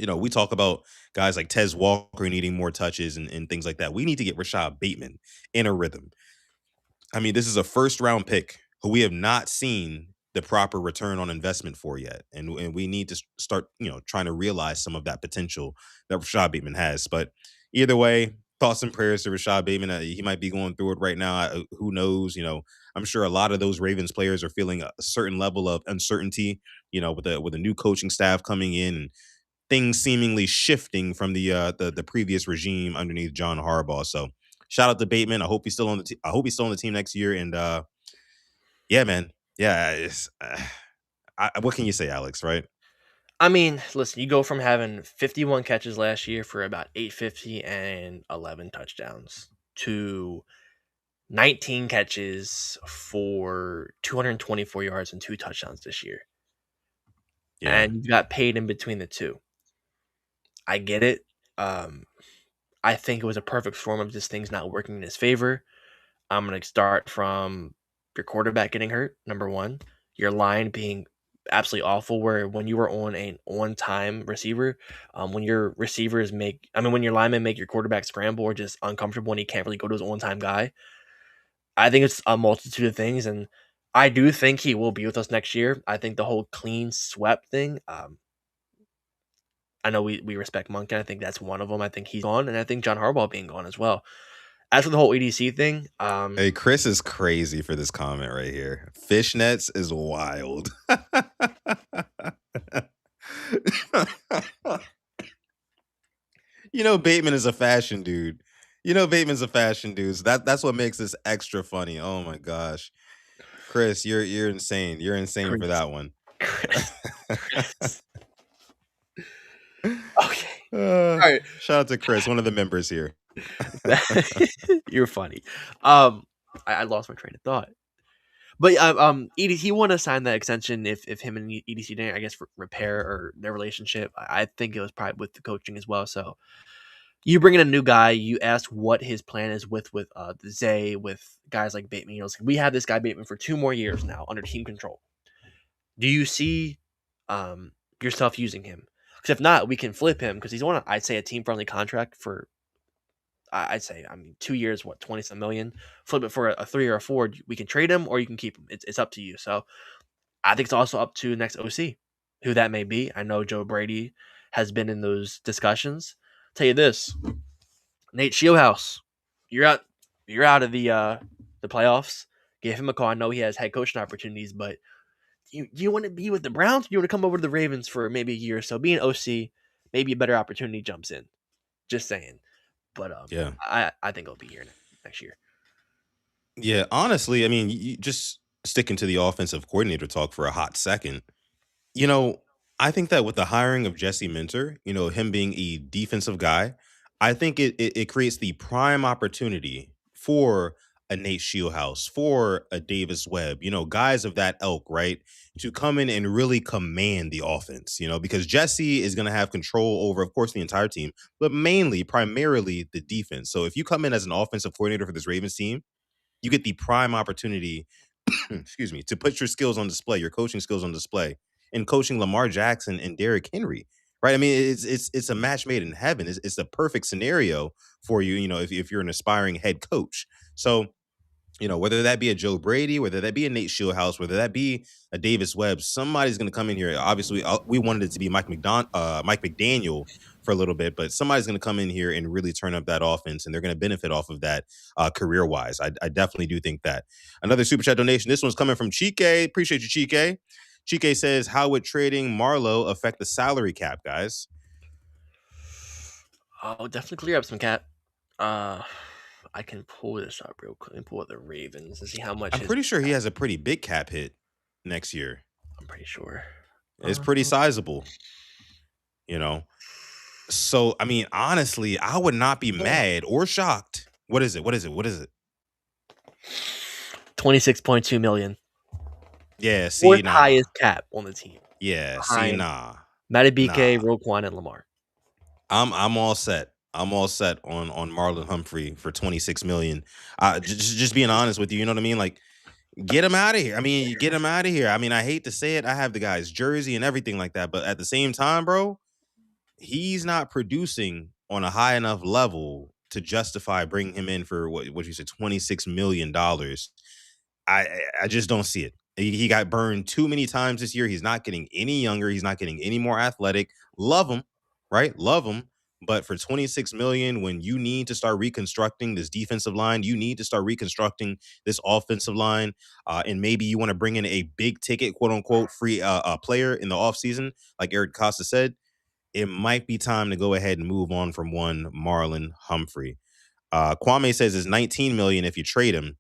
we talk about guys like Tez Walker needing more touches and things like that. We need to get Rashod Bateman in a rhythm. I mean, this is a first round pick who we have not seen the proper return on investment for yet. And we need to start, trying to realize some of that potential that Rashod Bateman has. But either way, thoughts and prayers to Rashod Bateman. He might be going through it right now. Who knows? I'm sure a lot of those Ravens players are feeling a certain level of uncertainty, with a new coaching staff coming in. things seemingly shifting from the previous regime underneath John Harbaugh. So shout out to Bateman. I hope he's still on the I hope he's still on the team next year. And yeah, man, yeah. What can you say, Alex? Right? I mean, listen, you go from having 51 catches last year for about 850 and 11 touchdowns to 19 catches for 224 yards and 2 touchdowns this year. Yeah. And you got paid in between the two. I get it. Um, I think it was a perfect storm of just things not working in his favor. I'm going to start from your quarterback getting hurt, number one, your line being absolutely awful, where when you were on an on-time receiver, when your receivers make, I mean, when your linemen make your quarterback scramble or just uncomfortable and he can't really go to his on-time guy, I think it's a multitude of things, and I do think he will be with us next year. I think the whole clean swept thing, I know we respect Monken. I think that's one of them. I think he's gone, and I think John Harbaugh being gone as well. As for the whole EDC thing, Hey, Chris is crazy for this comment right here. Fishnets is wild. Bateman is a fashion dude. Bateman's a fashion dude. So that's what makes this extra funny. Oh my gosh. Chris, you're insane. You're insane for Chris, that one. Chris, Chris. Okay, all right. Shout out to Chris, one of the members here. You're funny. I lost my train of thought. But EDC, he want to sign that extension if him and EDC didn't, I guess, repair or their relationship. I think it was probably with the coaching as well. So you bring in a new guy, you ask what his plan is with the Zay, with guys like Bateman. We have this guy Bateman for 2 more years now under team control. Do you see yourself using him? Because if not, we can flip him because he's on, I'd say, a team friendly contract for, I'd say, 2 years, what, 20 some million. Flip it for a 3 or a 4. We can trade him or you can keep him. It's up to you. So I think it's also up to next OC, who that may be. I know Joe Brady has been in those discussions. Tell you this, Nate Shieldhouse, you're out. You're out of the playoffs. Give him a call. I know he has head coaching opportunities, but you want to be with the Browns? You want to come over to the Ravens for maybe a year or so? Be an OC, maybe a better opportunity jumps in. Just saying. But Yeah. I think I'll be here next year. Yeah, honestly, I mean, you just sticking to the offensive coordinator talk for a hot second. You know, I think that with the hiring of Jesse Minter, him being a defensive guy, I think it creates the prime opportunity for a Nate Shieldhouse, for a Davis Webb, guys of that ilk, right? To come in and really command the offense, because Jesse is going to have control over, of course, the entire team, but primarily the defense. So if you come in as an offensive coordinator for this Ravens team, you get the prime opportunity, excuse me, to put your skills on display, your coaching skills on display, in coaching Lamar Jackson and Derrick Henry, right? I mean, it's a match made in heaven. It's the perfect scenario for you, if you're an aspiring head coach. So whether that be a Joe Brady, whether that be a Nate Shieldhouse, whether that be a Davis Webb, somebody's going to come in here. Obviously, we wanted it to be Mike McDaniel for a little bit, but somebody's going to come in here and really turn up that offense, and they're going to benefit off of that career-wise. I definitely do think that. Another Super Chat donation. This one's coming from Chike. Appreciate you, Chike. Chike says, how would trading Marlowe affect the salary cap, guys? I'll definitely clear up some cap. I can pull this up real quick and pull up the Ravens and see how much. I'm pretty sure he has a pretty big cap hit next year. I'm pretty sure it's pretty sizable. So I mean, honestly, I would not be mad or shocked. What is it? 26.2 million. Yeah, see, Fourth nah. highest cap on the team. Yeah, see, nah. Madubuike, Roquan, and Lamar. I'm all set. I'm all set on Marlon Humphrey for 26 million. Just being honest with you, you know what I mean? Like, get him out of here. I mean, get him out of here. I mean, I hate to say it. I have the guy's jersey and everything like that, but at the same time, bro, he's not producing on a high enough level to justify bringing him in for what you said, $26 million. I just don't see it. He got burned too many times this year. He's not getting any younger. He's not getting any more athletic. Love him, right? Love him. But for 26 million, when you need to start reconstructing this defensive line, you need to start reconstructing this offensive line, and maybe you want to bring in a big ticket, quote unquote, free player in the offseason, like Eric Costa said, it might be time to go ahead and move on from one Marlon Humphrey. Kwame says it's 19 million if you trade him.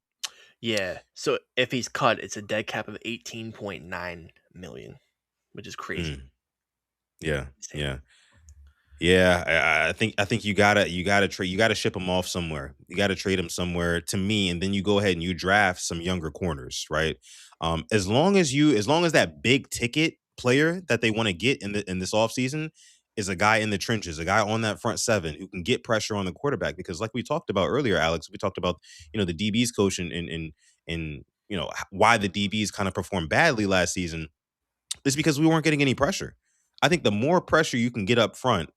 Yeah. So if he's cut, it's a dead cap of 18.9 million, which is crazy. Mm, yeah, Insane. yeah. Yeah, I think you gotta ship him off somewhere. You gotta trade him somewhere to me, and then you go ahead and you draft some younger corners, right? As long as that big ticket player that they want to get in this offseason is a guy in the trenches, a guy on that front seven who can get pressure on the quarterback. Because like we talked about earlier, Alex, we talked about the DBs coach and why the DBs kind of performed badly last season is because we weren't getting any pressure. I think the more pressure you can get up front,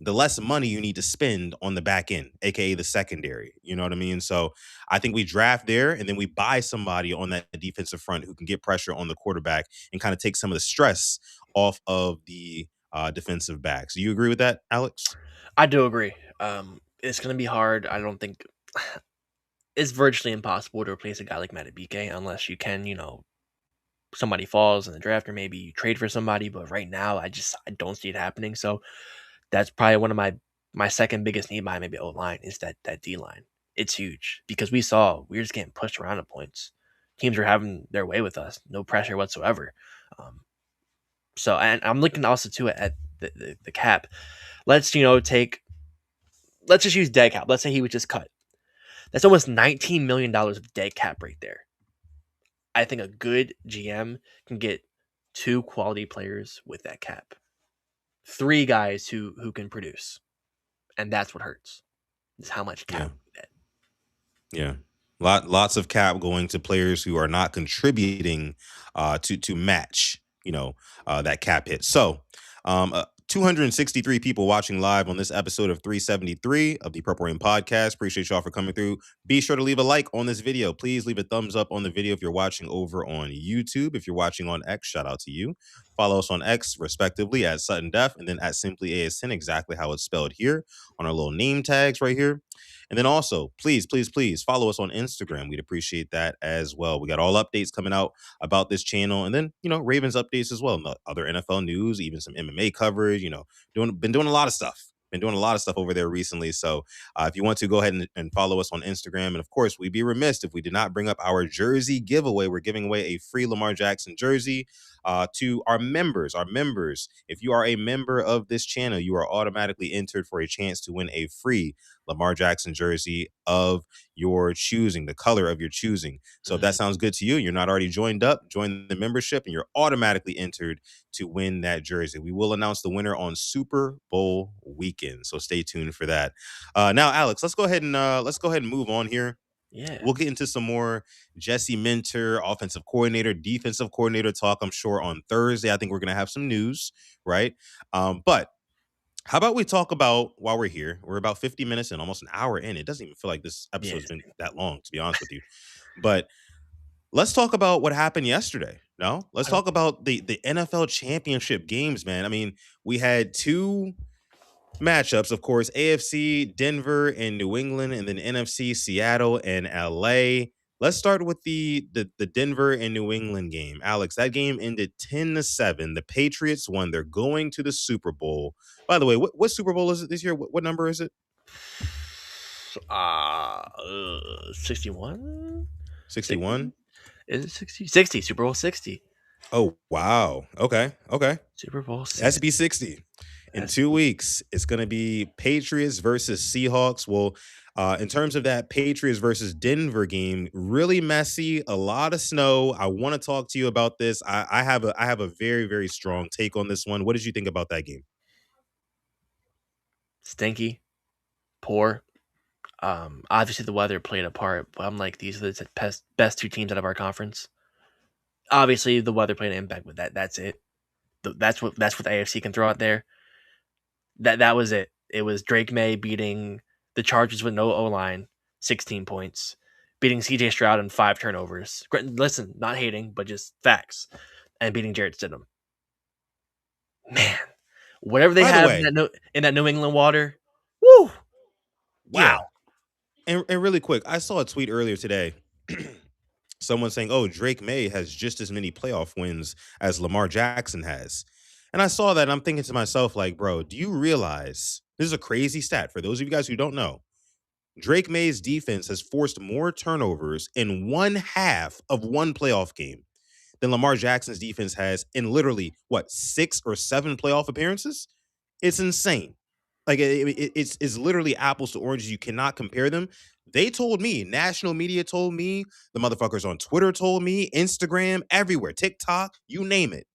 the less money you need to spend on the back end, aka the secondary. You know what I mean? So I think we draft there and then we buy somebody on that defensive front who can get pressure on the quarterback and kind of take some of the stress off of the defensive backs. Do you agree with that, Alex? I do agree. It's gonna be hard. I don't think it's virtually impossible to replace a guy like Matabike unless you can, somebody falls in the draft or maybe you trade for somebody. But right now, I don't see it happening. So that's probably one of my second biggest need behind maybe O line is that D line. It's huge because we were just getting pushed around at points. Teams were having their way with us, no pressure whatsoever. Um, so and I'm looking also too at the cap. Let's let's just use dead cap. Let's say he was just cut. That's almost $19 million of dead cap right there. I think a good GM can get two quality players with that cap, three guys who can produce, and that's what hurts. Is how much Yeah. cap we get. Yeah. Lots of cap going to players who are not contributing to match, that cap hit. So, 263 people watching live on this episode of 373 of the Purple Rain Podcast. Appreciate y'all for coming through. Be sure to leave a like on this video. Please leave a thumbs up on the video if you're watching over on YouTube. If you're watching on X, shout out to you. Follow us on X, respectively, at Sutton Def and then at Simply ASN, exactly how it's spelled here on our little name tags right here. And then also, please, please, please follow us on Instagram. We'd appreciate that as well. We got all updates coming out about this channel, and then Ravens updates as well, and the other NFL news, even some MMA coverage. Been doing a lot of stuff. Been doing a lot of stuff over there recently. So if you want to go ahead and follow us on Instagram, and of course, we'd be remiss if we did not bring up our jersey giveaway. We're giving away a free Lamar Jackson jersey to our members. Our members, if you are a member of this channel, you are automatically entered for a chance to win a free Lamar Jackson jersey of your choosing, the color of your choosing. So if that sounds good to you, you're not already joined up, join the membership, and you're automatically entered to win that jersey. We will announce the winner on Super Bowl weekend, so stay tuned for that. Now, Alex, let's go ahead and move on here. Yeah. We'll get into some more Jesse Minter, offensive coordinator, defensive coordinator talk, I'm sure, on Thursday. I think we're going to have some news, right? But how about we talk about, while we're here, we're about 50 minutes in, almost an hour in. It doesn't even feel like this Yeah. episode's been that long, to be honest with you. But let's talk about what happened yesterday. No, let's I don't- talk about the NFL championship games, man. I mean, we had two matchups, of course, AFC, Denver and New England, and then NFC, Seattle and LA. Let's start with the Denver and New England game. Alex, that game ended 10-7. The Patriots won. They're going to the Super Bowl. By the way, what Super Bowl is it this year? What number is it? 61? 60? 61? Is it 60? 60. Super Bowl 60. Oh, wow. Okay. Super Bowl 60. SB 60. In That's 2 weeks, it's going to be Patriots versus Seahawks. Well, in terms of that Patriots versus Denver game, really messy, a lot of snow. I want to talk to you about this. I have a very, very strong take on this one. What did you think about that game? stinky, poor. Obviously the weather played a part, but I'm like, these are the best two teams out of our conference. Obviously the weather played an impact, but that's it. That's what the AFC can throw out there. That was it. It was Drake May beating the Chargers with no O line, 16 points, beating CJ Stroud in 5 turnovers. Listen, not hating, but just facts, and beating Jarrett Stidham. Man, whatever they By the have way, in that New England water, woo, wow. yeah. And really quick, I saw a tweet earlier today. Someone saying, "Oh, Drake May has just as many playoff wins as Lamar Jackson has." And I saw that and I'm thinking to myself, like, bro, do you realize this is a crazy stat for those of you guys who don't know? Drake May's defense has forced more turnovers in one half of one playoff game than Lamar Jackson's defense has in literally what 6 or 7 playoff appearances. It's insane. Like it's literally apples to oranges. You cannot compare them. They told me, national media told me, the motherfuckers on Twitter told me, Instagram, everywhere, TikTok, you name it.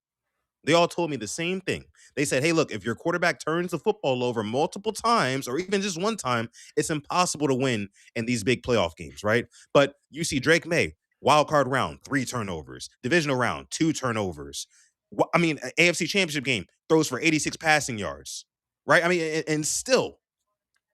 They all told me the same thing. They said, hey, look, if your quarterback turns the football over multiple times or even just one time, it's impossible to win in these big playoff games, right? But you see Drake May, wild card round, 3 turnovers, divisional round, 2 turnovers. I mean, AFC Championship game, throws for 86 passing yards, right? I mean, and still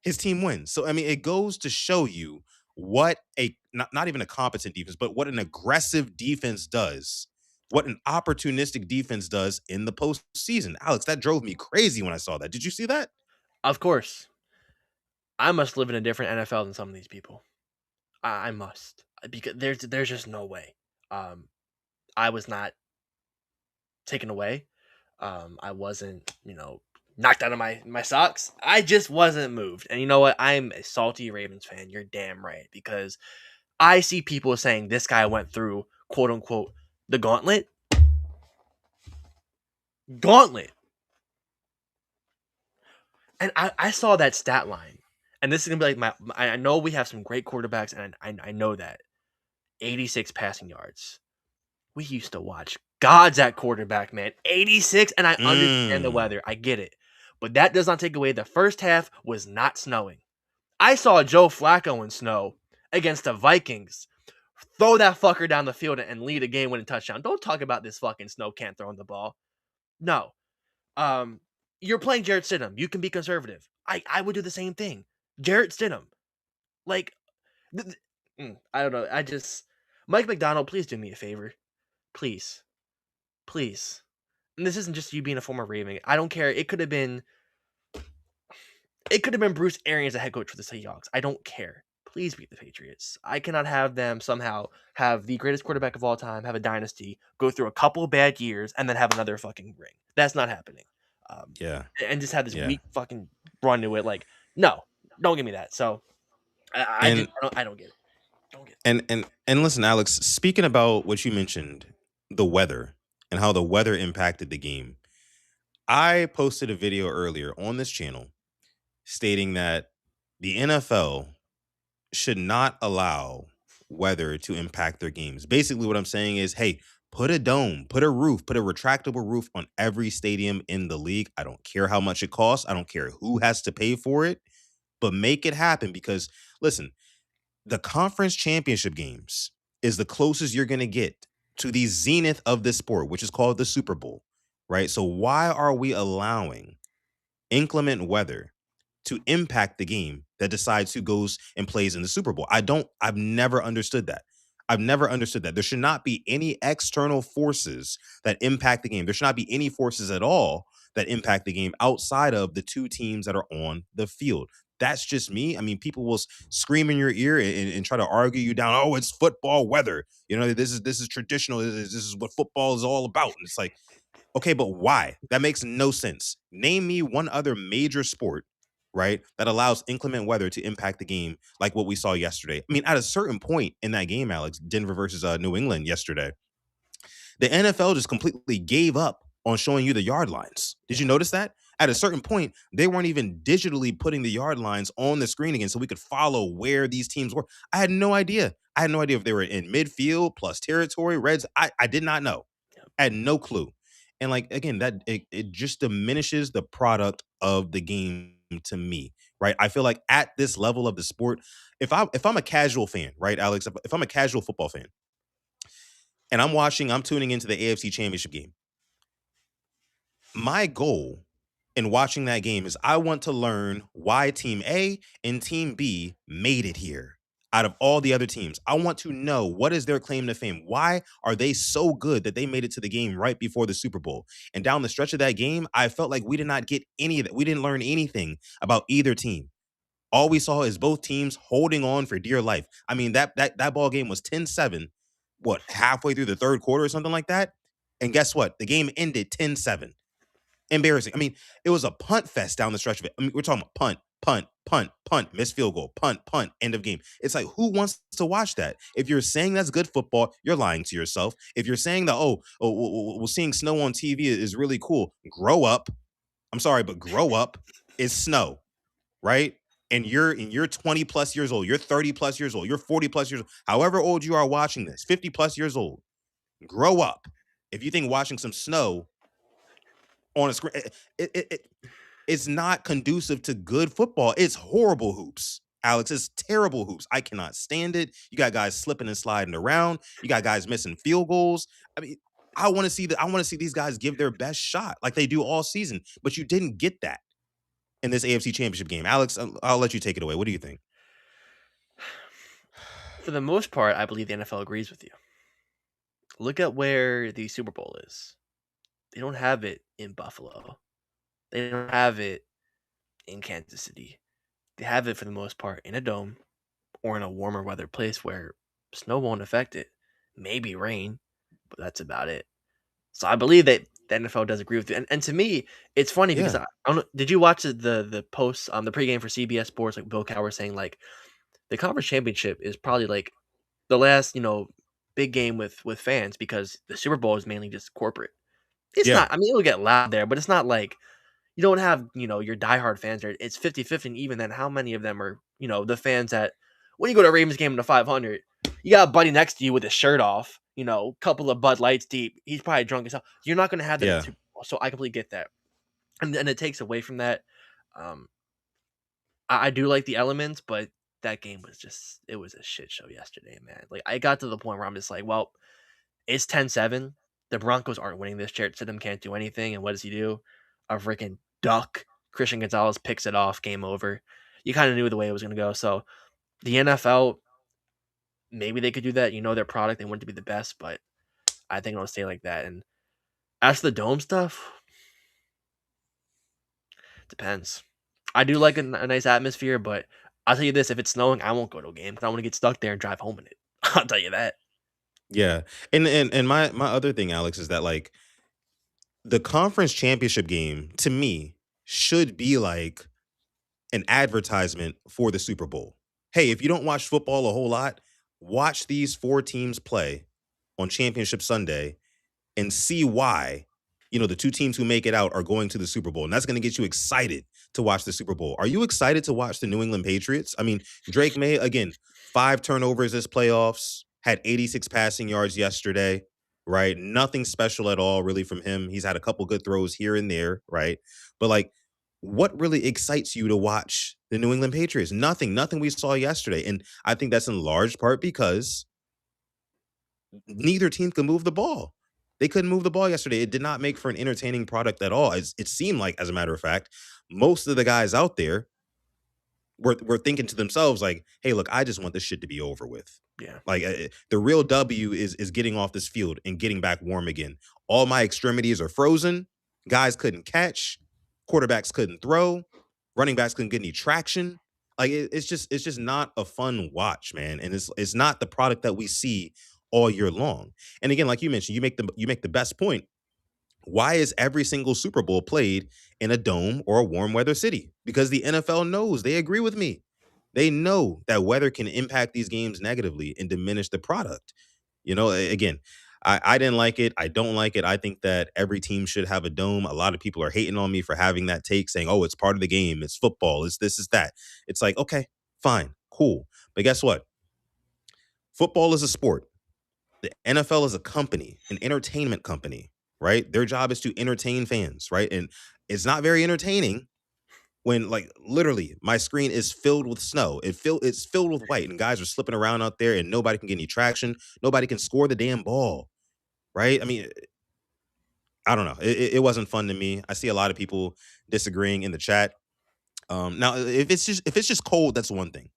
his team wins. So, I mean, it goes to show you what a not even a competent defense, but what an aggressive defense does, what an opportunistic defense does in the postseason. Alex, that drove me crazy when I saw that. Did you see that? Of course, I must live in a different NFL than some of these people. I must, because there's just no way. I was not taken away. I wasn't, knocked out of my socks. I just wasn't moved. And you know what? I'm a salty Ravens fan. You're damn right, because I see people saying this guy went through quote unquote the gauntlet. Gauntlet. And I saw that stat line. And this is gonna be like I know we have some great quarterbacks, and I know that. 86 passing yards. We used to watch gods at quarterback, man. 86, and I understand the Mm. weather. I get it. But that does not take away the first half was not snowing. I saw Joe Flacco in snow against the Vikings. Throw that fucker down the field and lead a game-winning touchdown. Don't talk about this fucking snow can't throw in the ball. No. You're playing Jarrett Stidham. You can be conservative. I would do the same thing. Jarrett Stidham. Like, I don't know. Mike McDonald, please do me a favor. Please. Please. And this isn't just you being a former Raven. I don't care. It could have been Bruce Arians, the head coach for the Seahawks. I don't care. Please beat the Patriots. I cannot have them somehow have the greatest quarterback of all time, have a dynasty, go through a couple bad years, and then have another fucking ring. That's not happening. Yeah. And just have this Yeah. weak fucking run to it. Like, no, don't give me that. So And I don't get it. Don't get it. and listen, Alex, speaking about what you mentioned, the weather and how the weather impacted the game. I posted a video earlier on this channel stating that the NFL should not allow weather to impact their games. Basically, what I'm saying is, hey, put a dome, put a roof, put a retractable roof on every stadium in the league. I don't care how much it costs. I don't care who has to pay for it, but make it happen because, listen, the conference championship games is the closest you're going to get to the zenith of this sport, which is called the Super Bowl, right? So why are we allowing inclement weather to impact the game that decides who goes and plays in the Super Bowl? I've never understood that. I've never understood that. There should not be any external forces that impact the game. There should not be any forces at all that impact the game outside of the two teams that are on the field. That's just me. I mean, people will scream in your ear and try to argue you down. Oh, it's football weather. You know, this is traditional. This is what football is all about. And it's like, okay, but why? That makes no sense. Name me one other major sport, right, that allows inclement weather to impact the game like what we saw yesterday. I mean, at a certain point in that game, Alex, Denver versus New England yesterday, the NFL just completely gave up on showing you the yard lines. Did you notice that? At a certain point, they weren't even digitally putting the yard lines on the screen again so we could follow where these teams were. I had no idea. I had no idea if they were in midfield, plus territory, reds. I did not know. I had no clue. And like again, that it just diminishes the product of the game to me, right? I feel like at this level of the sport, if I'm a casual fan, right, Alex, if I'm a casual football fan and I'm tuning into the AFC Championship game, my goal in watching that game is I want to learn why team A and team B made it here out of all the other teams. I want to know what is their claim to fame. Why are they so good that they made it to the game right before the Super Bowl? And down the stretch of that game, I felt like we did not get any of that. We didn't learn anything about either team. All we saw is both teams holding on for dear life. I mean, that ball game was 10-7, what, halfway through the third quarter or something like that? And guess what? The game ended 10-7. Embarrassing. I mean, it was a punt fest down the stretch of it. I mean, we're talking about punt, punt, punt, punt, missed field goal, punt, punt, end of game. It's like, who wants to watch that? If you're saying that's good football, you're lying to yourself. If you're saying that, well, seeing snow on TV is really cool, grow up. I'm sorry, but grow up. It's snow, right? And you're 20 plus years old, you're 30 plus years old, you're 40 plus years old, however old you are watching this, 50 plus years old, grow up. If you think watching some snow on a screen, it's not conducive to good football. It's horrible hoops. Alex, it's terrible hoops. I cannot stand it. You got guys slipping and sliding around. You got guys missing field goals. I mean, I want to see these guys give their best shot like they do all season. But you didn't get that in this AFC Championship game. Alex, I'll let you take it away. What do you think? For the most part, I believe the NFL agrees with you. Look at where the Super Bowl is. They don't have it in Buffalo. They don't have it in Kansas City. They have it for the most part in a dome or in a warmer weather place where snow won't affect it. Maybe rain, but that's about it. So I believe that the NFL does agree with you. And to me, it's funny because Yeah, I don't know, did you watch the posts on the pregame for CBS Sports, like Bill Cowher saying like the conference championship is probably like the last, big game with fans because the Super Bowl is mainly just corporate. It's yeah, not, I mean, it'll get loud there, but it's not like you don't have, your diehard fans there. It's 50-50, and even then, how many of them are, the fans that when you go to a Ravens game in the 500, you got a buddy next to you with his shirt off, couple of Bud Lights deep. He's probably drunk as hell. You're not going to have that at the yeah. Super Bowl, so I completely get that. And it takes away from that. Um, I do like the elements, but that game was just, it was a shit show yesterday, man. Like, I got to the point where I'm just like, well, it's 10-7. The Broncos aren't winning this. Jarrett Stidham can't do anything. And what does he do? A freaking duck. Christian Gonzalez picks it off. Game over. You kind of knew the way it was going to go. So the NFL, maybe they could do that. Their product, they want it to be the best, but I think it'll stay like that. And as for the dome stuff, depends. I do like a nice atmosphere, but I'll tell you this: if it's snowing, I won't go to a game because I want to get stuck there and drive home in it. I'll tell you that. Yeah. And my other thing, Alex, is that like the conference championship game to me should be like an advertisement for the Super Bowl. Hey, if you don't watch football a whole lot, watch these four teams play on Championship Sunday and see why, the two teams who make it out are going to the Super Bowl. And that's going to get you excited to watch the Super Bowl. Are you excited to watch the New England Patriots? I mean, Drake May, again, 5 turnovers this playoffs, had 86 passing yards yesterday, right? Nothing special at all, really, from him. He's had a couple good throws here and there, right? But like, what really excites you to watch the New England Patriots? Nothing we saw yesterday. And I think that's in large part because neither team can move the ball. They couldn't move the ball yesterday. It did not make for an entertaining product at all. It seemed like, as a matter of fact, most of the guys out there were thinking to themselves like, "Hey, look, I just want this shit to be over with. Yeah. Like the real W is getting off this field and getting back warm again. All my extremities are frozen. Guys couldn't catch. Quarterbacks couldn't throw. Running backs couldn't get any traction. Like it's just not a fun watch, man. And it's not the product that we see all year long. And again, like you mentioned, you make the best point. Why is every single Super Bowl played in a dome or a warm weather city? Because the NFL knows, they agree with me. They know that weather can impact these games negatively and diminish the product. Again, I didn't like it. I don't like it. I think that every team should have a dome. A lot of people are hating on me for having that take, saying, oh, it's part of the game. It's football. It's this, it's that. It's like, okay, fine, cool. But guess what? Football is a sport. The NFL is a company, an entertainment company, right? Their job is to entertain fans, right? And it's not very entertaining when like literally my screen is filled with snow. It's filled with white and guys are slipping around out there and nobody can get any traction. Nobody can score the damn ball, right? I mean, I don't know. It wasn't fun to me. I see a lot of people disagreeing in the chat. Now if it's just cold, that's one thing.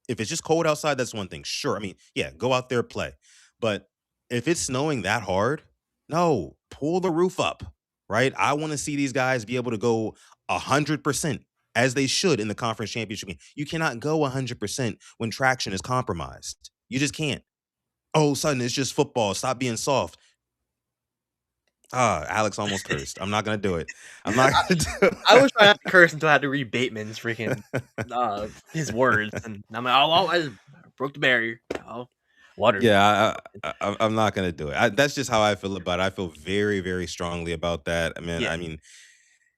If it's just cold outside, that's one thing. Sure. I mean, yeah, go out there, play. But if it's snowing that hard, no, pull the roof up, right? I want to see these guys be able to go 100% as they should in the conference championship game. You cannot go 100% when traction is compromised. You just can't. Oh, sudden it's just football. Stop being soft. Alex almost cursed. I'm not gonna do it. I'm not gonna do I was trying it. not to curse until I had to read Bateman's freaking his words, and I'm like, oh, I just broke the barrier. Oh, water. Yeah, I'm not gonna do it. That's just how I feel about it. I feel very, very strongly about that. Yeah, I mean,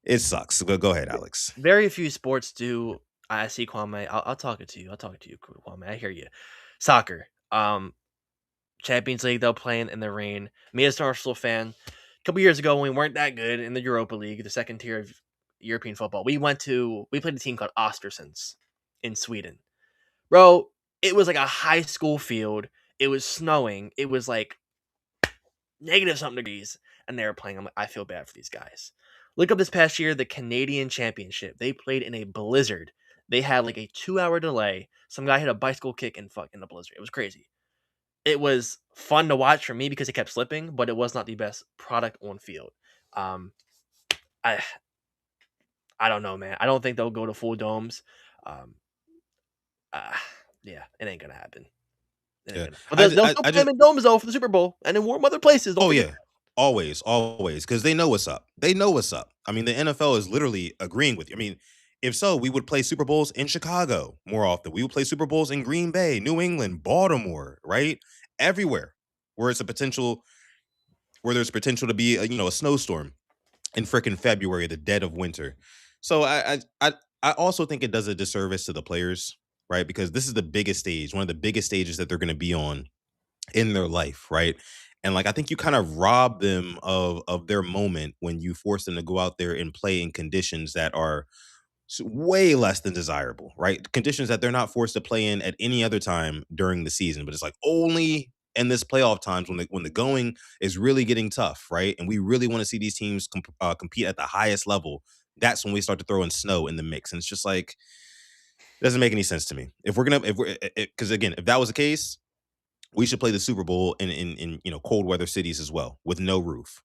it sucks. Go ahead, Alex. very few sports do. I see Kwame. I'll talk it to you. I'll talk it to you, Kwame. I hear you. Soccer. Champions League, they'll play in the rain. Me as an Arsenal fan, a couple years ago when we weren't that good in the Europa League, the second tier of European football, we played a team called Ostersunds in Sweden. Bro, it was like a high school field. It was snowing. It was like negative something degrees, and they were playing. I'm like, I feel bad for these guys. Look up this past year, the Canadian Championship. They played in a blizzard. They had like a 2 hour delay. Some guy hit a bicycle kick and fuck in the blizzard. It was crazy. It was fun to watch for me because it kept slipping, but it was not the best product on field. Um, I I don't know, man. I don't think they'll go to full domes. Um, uh, yeah, it ain't gonna happen. It ain't Yeah, gonna. But they'll still I play them just in domes though for the Super Bowl and in warm other places. Don't oh forget yeah, always, always, because they know what's up. They know what's up. I mean, the NFL is literally agreeing with you. I mean, if so, we would play Super Bowls in Chicago more often. We would play Super Bowls in Green Bay, New England, Baltimore, right? Everywhere where it's a potential, where there's potential to be, a snowstorm in freaking February, the dead of winter. So I also think it does a disservice to the players, right? Because this is the biggest stage, one of the biggest stages that they're going to be on in their life, right? And like I think you kind of rob them of their moment when you force them to go out there and play in conditions that are way less than desirable, right? Conditions that they're not forced to play in at any other time during the season, but it's like only in this playoff times when the going is really getting tough, right? And we really want to see these teams compete at the highest level. That's when we start to throw in snow in the mix, and it's just like it doesn't make any sense to me. If we're because again, if that was the case, we should play the Super Bowl in cold weather cities as well with no roof.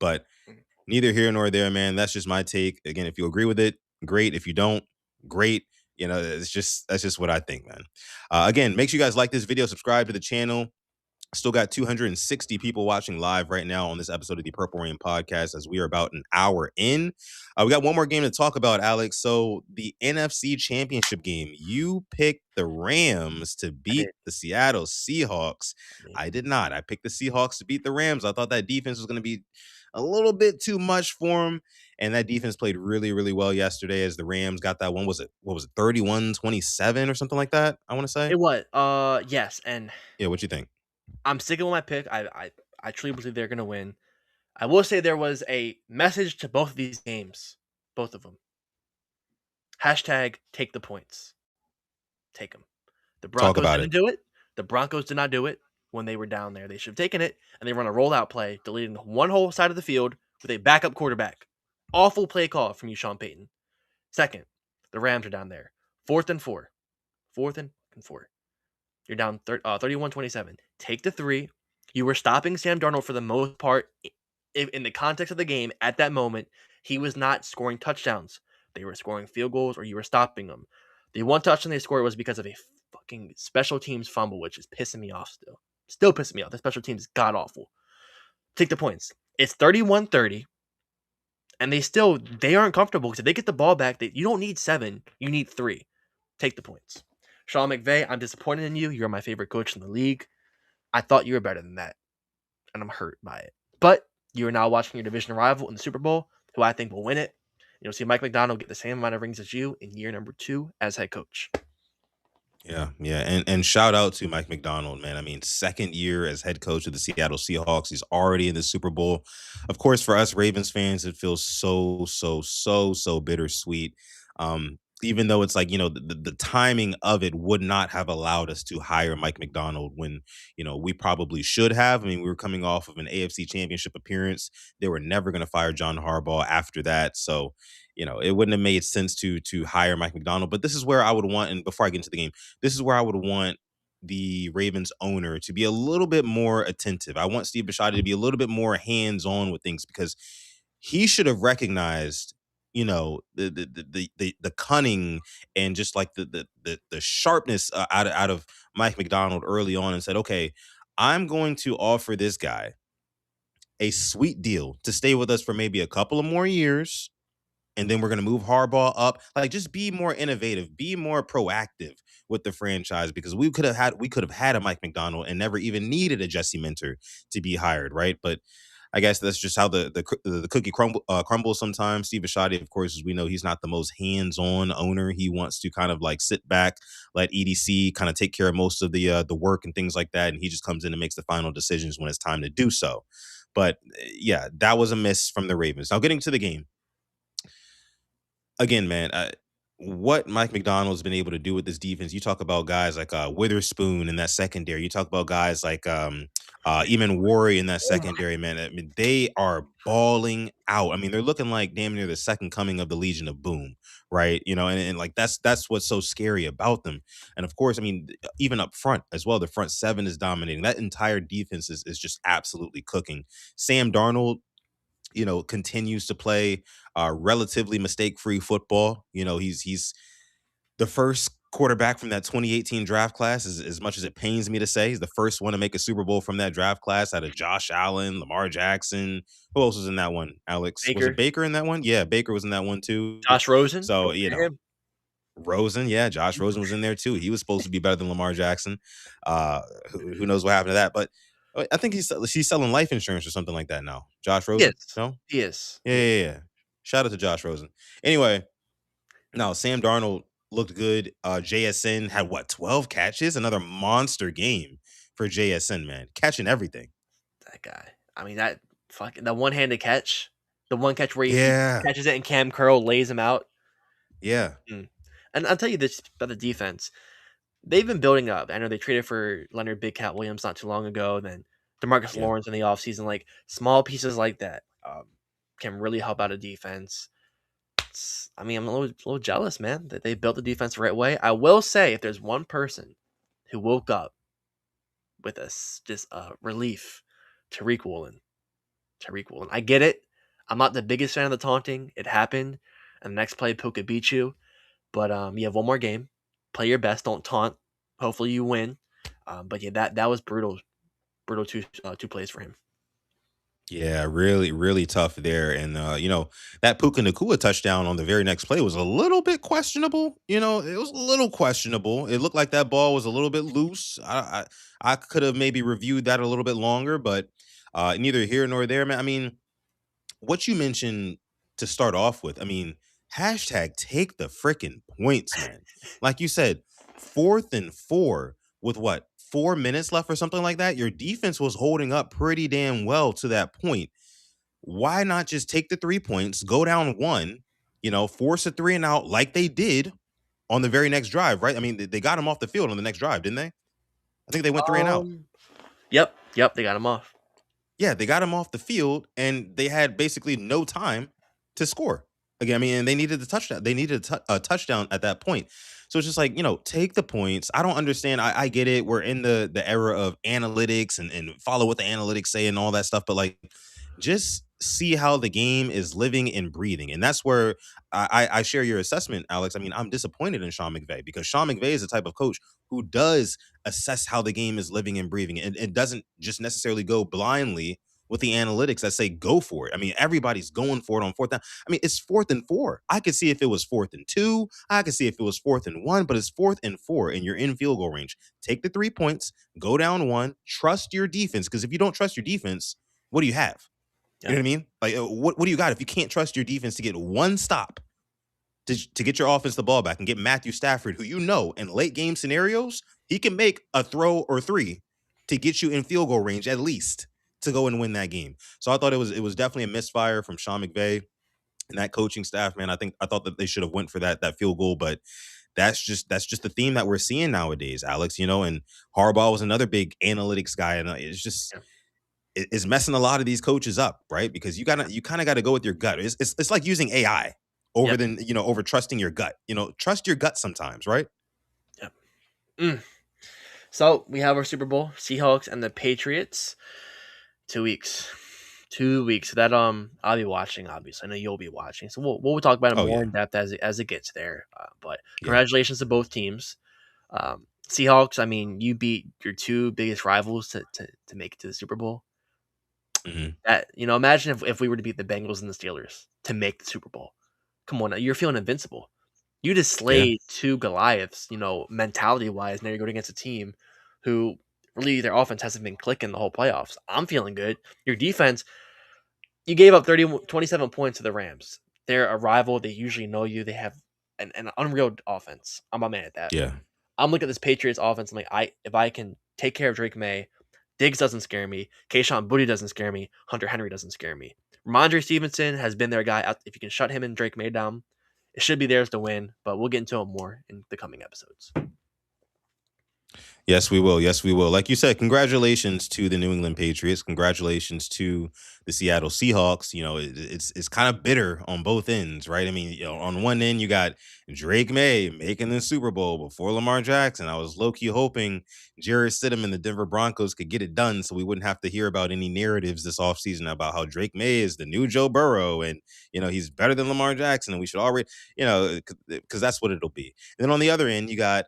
But it. neither here nor there, man. That's just my take. Again, if you agree with it, great. If you don't, great. That's just what I think, man. Again, make sure you guys like this video, subscribe to the channel. Still got 260 people watching live right now on this episode of the Purple Rain podcast as we are about an hour in. We got one more game to talk about, Alex. So the NFC Championship game, you picked the Rams to I beat did. the Seattle Seahawks. I did. I did not. I picked the Seahawks to beat the Rams. I thought that defense was going to be a little bit too much for them. And that defense played really, really well yesterday as the Rams got that one. What was it, 31-27 or something like that? I want to say. It was. Yes, and Yeah, what you think? I'm sticking with my pick. I truly believe they're gonna win. I will say there was a message to both of these games, both of them. Hashtag take the points. Take them. The Talk Broncos about didn't it. do it. The Broncos did not do it when they were down there. They should have taken it, and they run a rollout play, deleting one whole side of the field with a backup quarterback. Awful play call from you, Sean Payton. Second, the Rams are down there. Fourth and four. Fourth and four. You're down 31-27. Take the three. You were stopping Sam Darnold for the most part. In the context of the game, at that moment, he was not scoring touchdowns. They were scoring field goals or you were stopping them. The one touchdown they scored was because of a fucking special teams fumble, which is pissing me off still. Still pissing me off. The special teams is god awful. Take the points. It's 31-30, and they aren't comfortable because if they get the ball back, you don't need 7, you need 3. Take the points. Sean McVay, I'm disappointed in you. You're my favorite coach in the league. I thought you were better than that, and I'm hurt by it. But you are now watching your division rival in the Super Bowl, who I think will win it. You'll see Mike McDonald get the same amount of rings as you in year number 2 as head coach. Yeah, yeah, and shout out to Mike McDonald, man. I mean, second year as head coach of the Seattle Seahawks. He's already in the Super Bowl. Of course, for us Ravens fans, it feels so, so, so, so bittersweet. Even though it's like, the timing of it would not have allowed us to hire Mike McDonald when, we probably should have. I mean, we were coming off of an AFC Championship appearance. They were never going to fire John Harbaugh after that. So, it wouldn't have made sense to hire Mike McDonald. But this is where I would want, and before I get into the game, this is where I would want the Ravens owner to be a little bit more attentive. I want Steve Bisciotti to be a little bit more hands-on with things because he should have recognized, the cunning and just like the sharpness out of Mike McDonald early on and said, okay, I'm going to offer this guy a sweet deal to stay with us for maybe a couple of more years, and then we're going to move Harbaugh up. Like, just be more innovative, be more proactive with the franchise, because we could have had a Mike McDonald and never even needed a Jesse Minter to be hired, right? But I guess that's just how the cookie crumbles sometimes. Steve Bisciotti, of course, as we know, he's not the most hands-on owner. He wants to kind of like sit back, let EDC kind of take care of most of the work and things like that, and he just comes in and makes the final decisions when it's time to do so. But yeah, that was a miss from the Ravens. Now, getting to the game again, man, what Mike McDonald's been able to do with this defense. You talk about guys like Witherspoon in that secondary. You talk about guys like Eamon Worry in that secondary, man. I mean, they are balling out. I mean, they're looking like damn near the second coming of the Legion of Boom, right? You know, and like that's what's so scary about them. And of course, I mean, even up front as well, the front seven is dominating. That entire defense is just absolutely cooking. Sam Darnold, continues to play relatively mistake-free football. He's the first quarterback from that 2018 draft class, as much as it pains me to say. He's the first one to make a Super Bowl from that draft class out of Josh Allen, Lamar Jackson. Who else was in that one, Alex? Was it Baker, Baker in that one? Yeah, Baker was in that one too. Josh Rosen. So, Don't forget him. Rosen, yeah, Josh Rosen was in there too. He was supposed to be better than Lamar Jackson. Who knows what happened to that? But I think he's selling life insurance or something like that now. Josh Rosen? Yes, No? he is. Yeah, yeah, yeah. Shout out to Josh Rosen. Anyway, now Sam Darnold looked good. JSN had what, 12 catches? Another monster game for JSN, man. Catching everything. That guy. I mean, that fucking the one-handed catch, the one catch where he Yeah. catches it and Cam Curl lays him out. Yeah. Mm. And I'll tell you this about the defense. They've been building up. I know they traded for Leonard Big Cat Williams not too long ago. Then DeMarcus Yeah. Lawrence in the offseason. Like small pieces like that can really help out a defense. I mean, I'm a little jealous, man, that they built the defense the right way. I will say, if there's one person who woke up with us just relief, Tariq Woolen. Tariq Woolen. I get it. I'm not the biggest fan of the taunting. It happened, and the next play, Puka beat you. But you have one more game. Play your best. Don't taunt. Hopefully you win. But yeah, that was brutal. Brutal two plays for him. Yeah, really, really tough there. And that Puka Nakua touchdown on the very next play was a little bit questionable. It was a little questionable. It looked like that ball was a little bit loose. I could have maybe reviewed that a little bit longer, but neither here nor there, man. I mean, what you mentioned to start off with, I mean, hashtag take the freaking points, man. Like you said, 4th and 4 with what, 4 minutes left or something like that. Your defense was holding up pretty damn well to that point. Why not just take the 3 points, go down one, force a three and out like they did on the very next drive, right? I mean, they got him off the field on the next drive, didn't they? I think they went three and out. Yep, they got him off. Yeah, they got him off the field, and they had basically no time to score. Again, I mean, they needed the touchdown. They needed a touchdown at that point. So it's just like, take the points. I don't understand. I get it. We're in the era of analytics and follow what the analytics say and all that stuff. But like, just see how the game is living and breathing. And that's where I share your assessment, Alex. I mean, I'm disappointed in Sean McVay, because Sean McVay is the type of coach who does assess how the game is living and breathing, and it doesn't just necessarily go blindly with the analytics that say go for it. I mean, everybody's going for it on fourth down. I mean, it's 4th and 4. I could see if it was 4th and 2. I could see if it was 4th and 1, but it's 4th and 4 and you're in field goal range. Take the 3 points, go down one, trust your defense. Because if you don't trust your defense, what do you have? You know what I mean? Like, what do you got if you can't trust your defense to get one stop to get your offense the ball back and get Matthew Stafford, who in late game scenarios, he can make a throw or three to get you in field goal range at least to go and win that game. So I thought it was definitely a misfire from Sean McVay and that coaching staff, man. I thought that they should have went for that field goal, but that's just the theme that we're seeing nowadays, Alex. And Harbaugh was another big analytics guy, and it's just is messing a lot of these coaches up, right? Because you kind of got to go with your gut. It's like using AI over trusting your gut. Trust your gut sometimes, right? Yep. So we have our Super Bowl, Seahawks and the Patriots. 2 weeks. 2 weeks. So that I'll be watching, obviously. I know you'll be watching. So we'll talk about it more in depth as it gets there. But congratulations to both teams. Seahawks, I mean, you beat your two biggest rivals to make it to the Super Bowl. Mhm. That imagine if we were to beat the Bengals and the Steelers to make the Super Bowl. Come on, you're feeling invincible. You just Yeah. slayed two Goliaths, mentality wise. Now you're going against a team who really their offense hasn't been clicking the whole playoffs. I'm feeling good. Your defense, you gave up 27 points to the Rams. They're a rival. They usually know you. They have an unreal offense. I'm not mad at that. Yeah. I'm looking at this Patriots offense. I'm like, if I can take care of Drake May, Diggs doesn't scare me. Kayshawn Booty doesn't scare me. Hunter Henry doesn't scare me. Ramondre Stevenson has been their guy. If you can shut him and Drake May down, it should be theirs to win. But we'll get into it more in the coming episodes. Yes, we will. Yes, we will. Like you said, congratulations to the New England Patriots. Congratulations to the Seattle Seahawks. It's kind of bitter on both ends, right? I mean, on one end, you got Drake May making the Super Bowl before Lamar Jackson. I was low key hoping Jarrett Stidham and the Denver Broncos could get it done so we wouldn't have to hear about any narratives this offseason about how Drake May is the new Joe Burrow and, he's better than Lamar Jackson and we should already, because that's what it'll be. And then on the other end, you got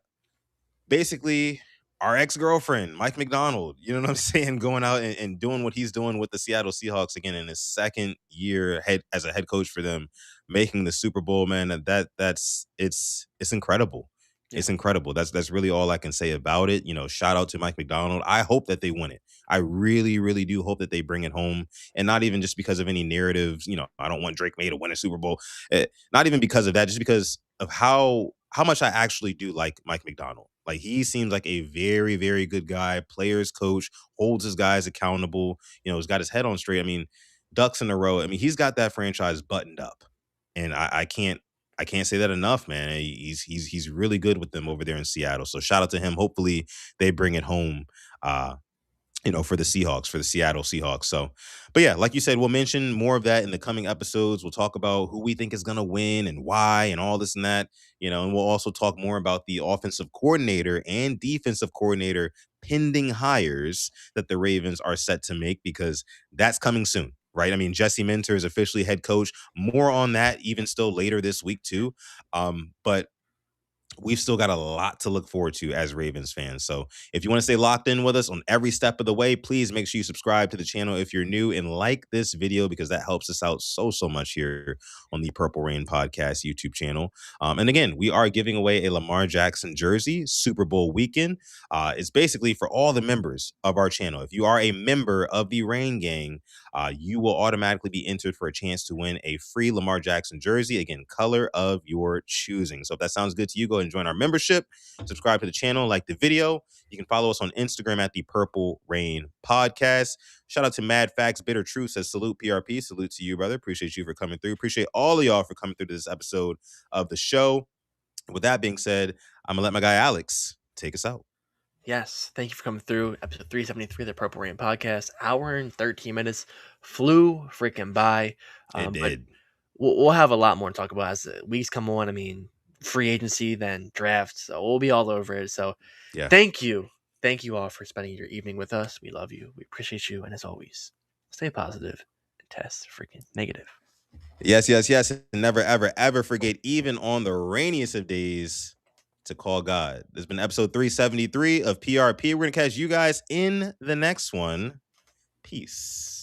basically our ex-girlfriend, Mike McDonald, you know what I'm saying, going out and doing what he's doing with the Seattle Seahawks again in his second year as a head coach for them, making the Super Bowl, man. It's incredible. Yeah. It's incredible. That's really all I can say about it. Shout out to Mike McDonald. I hope that they win it. I really, really do hope that they bring it home. And not even just because of any narratives, I don't want Drake May to win a Super Bowl. Not even because of that, just because of how much I actually do like Mike McDonald. Like he seems like a very, very good guy, players coach, holds his guys accountable, he's got his head on straight. I mean, ducks in a row. I mean, he's got that franchise buttoned up. And I can't say that enough, man. He's really good with them over there in Seattle. So shout out to him. Hopefully they bring it home. For the Seahawks, for the Seattle Seahawks. So, but yeah, like you said, we'll mention more of that in the coming episodes. We'll talk about who we think is going to win and why and all this and that, and we'll also talk more about the offensive coordinator and defensive coordinator pending hires that the Ravens are set to make because that's coming soon. Right. I mean, Jesse Minter is officially head coach. More on that even still later this week, too. But we've still got a lot to look forward to as Ravens fans. So if you want to stay locked in with us on every step of the way, please make sure you subscribe to the channel if you're new and like this video because that helps us out so much here on the Purple Rain Podcast YouTube channel. And again, we are giving away a Lamar Jackson jersey Super Bowl weekend. It's basically for all the members of our channel. If you are a member of the Rain Gang, you will automatically be entered for a chance to win a free Lamar Jackson jersey. Again, color of your choosing. So if that sounds good to you, go ahead and join our membership. Subscribe to the channel, like the video. You can follow us on Instagram at the Purple Rain Podcast. Shout out to Mad Facts Bitter Truth says salute PRP. Salute to you, brother. Appreciate you for coming through. Appreciate all of y'all for coming through to this episode of the show. With that being said, I'm gonna let my guy Alex take us out. Yes, thank you for coming through episode 373 of the Purple Rain Podcast. Hour and 13 minutes flew freaking by. It But did. we'll have a lot more to talk about as the weeks come on. I mean, free agency, then draft. So we'll be all over it. So Yeah. thank you. Thank you all for spending your evening with us. We love you. We appreciate you. And as always, stay positive and test freaking negative. Yes, yes, yes. And never, ever, ever forget, even on the rainiest of days, to call God. This has been episode 373 of PRP. We're going to catch you guys in the next one. Peace.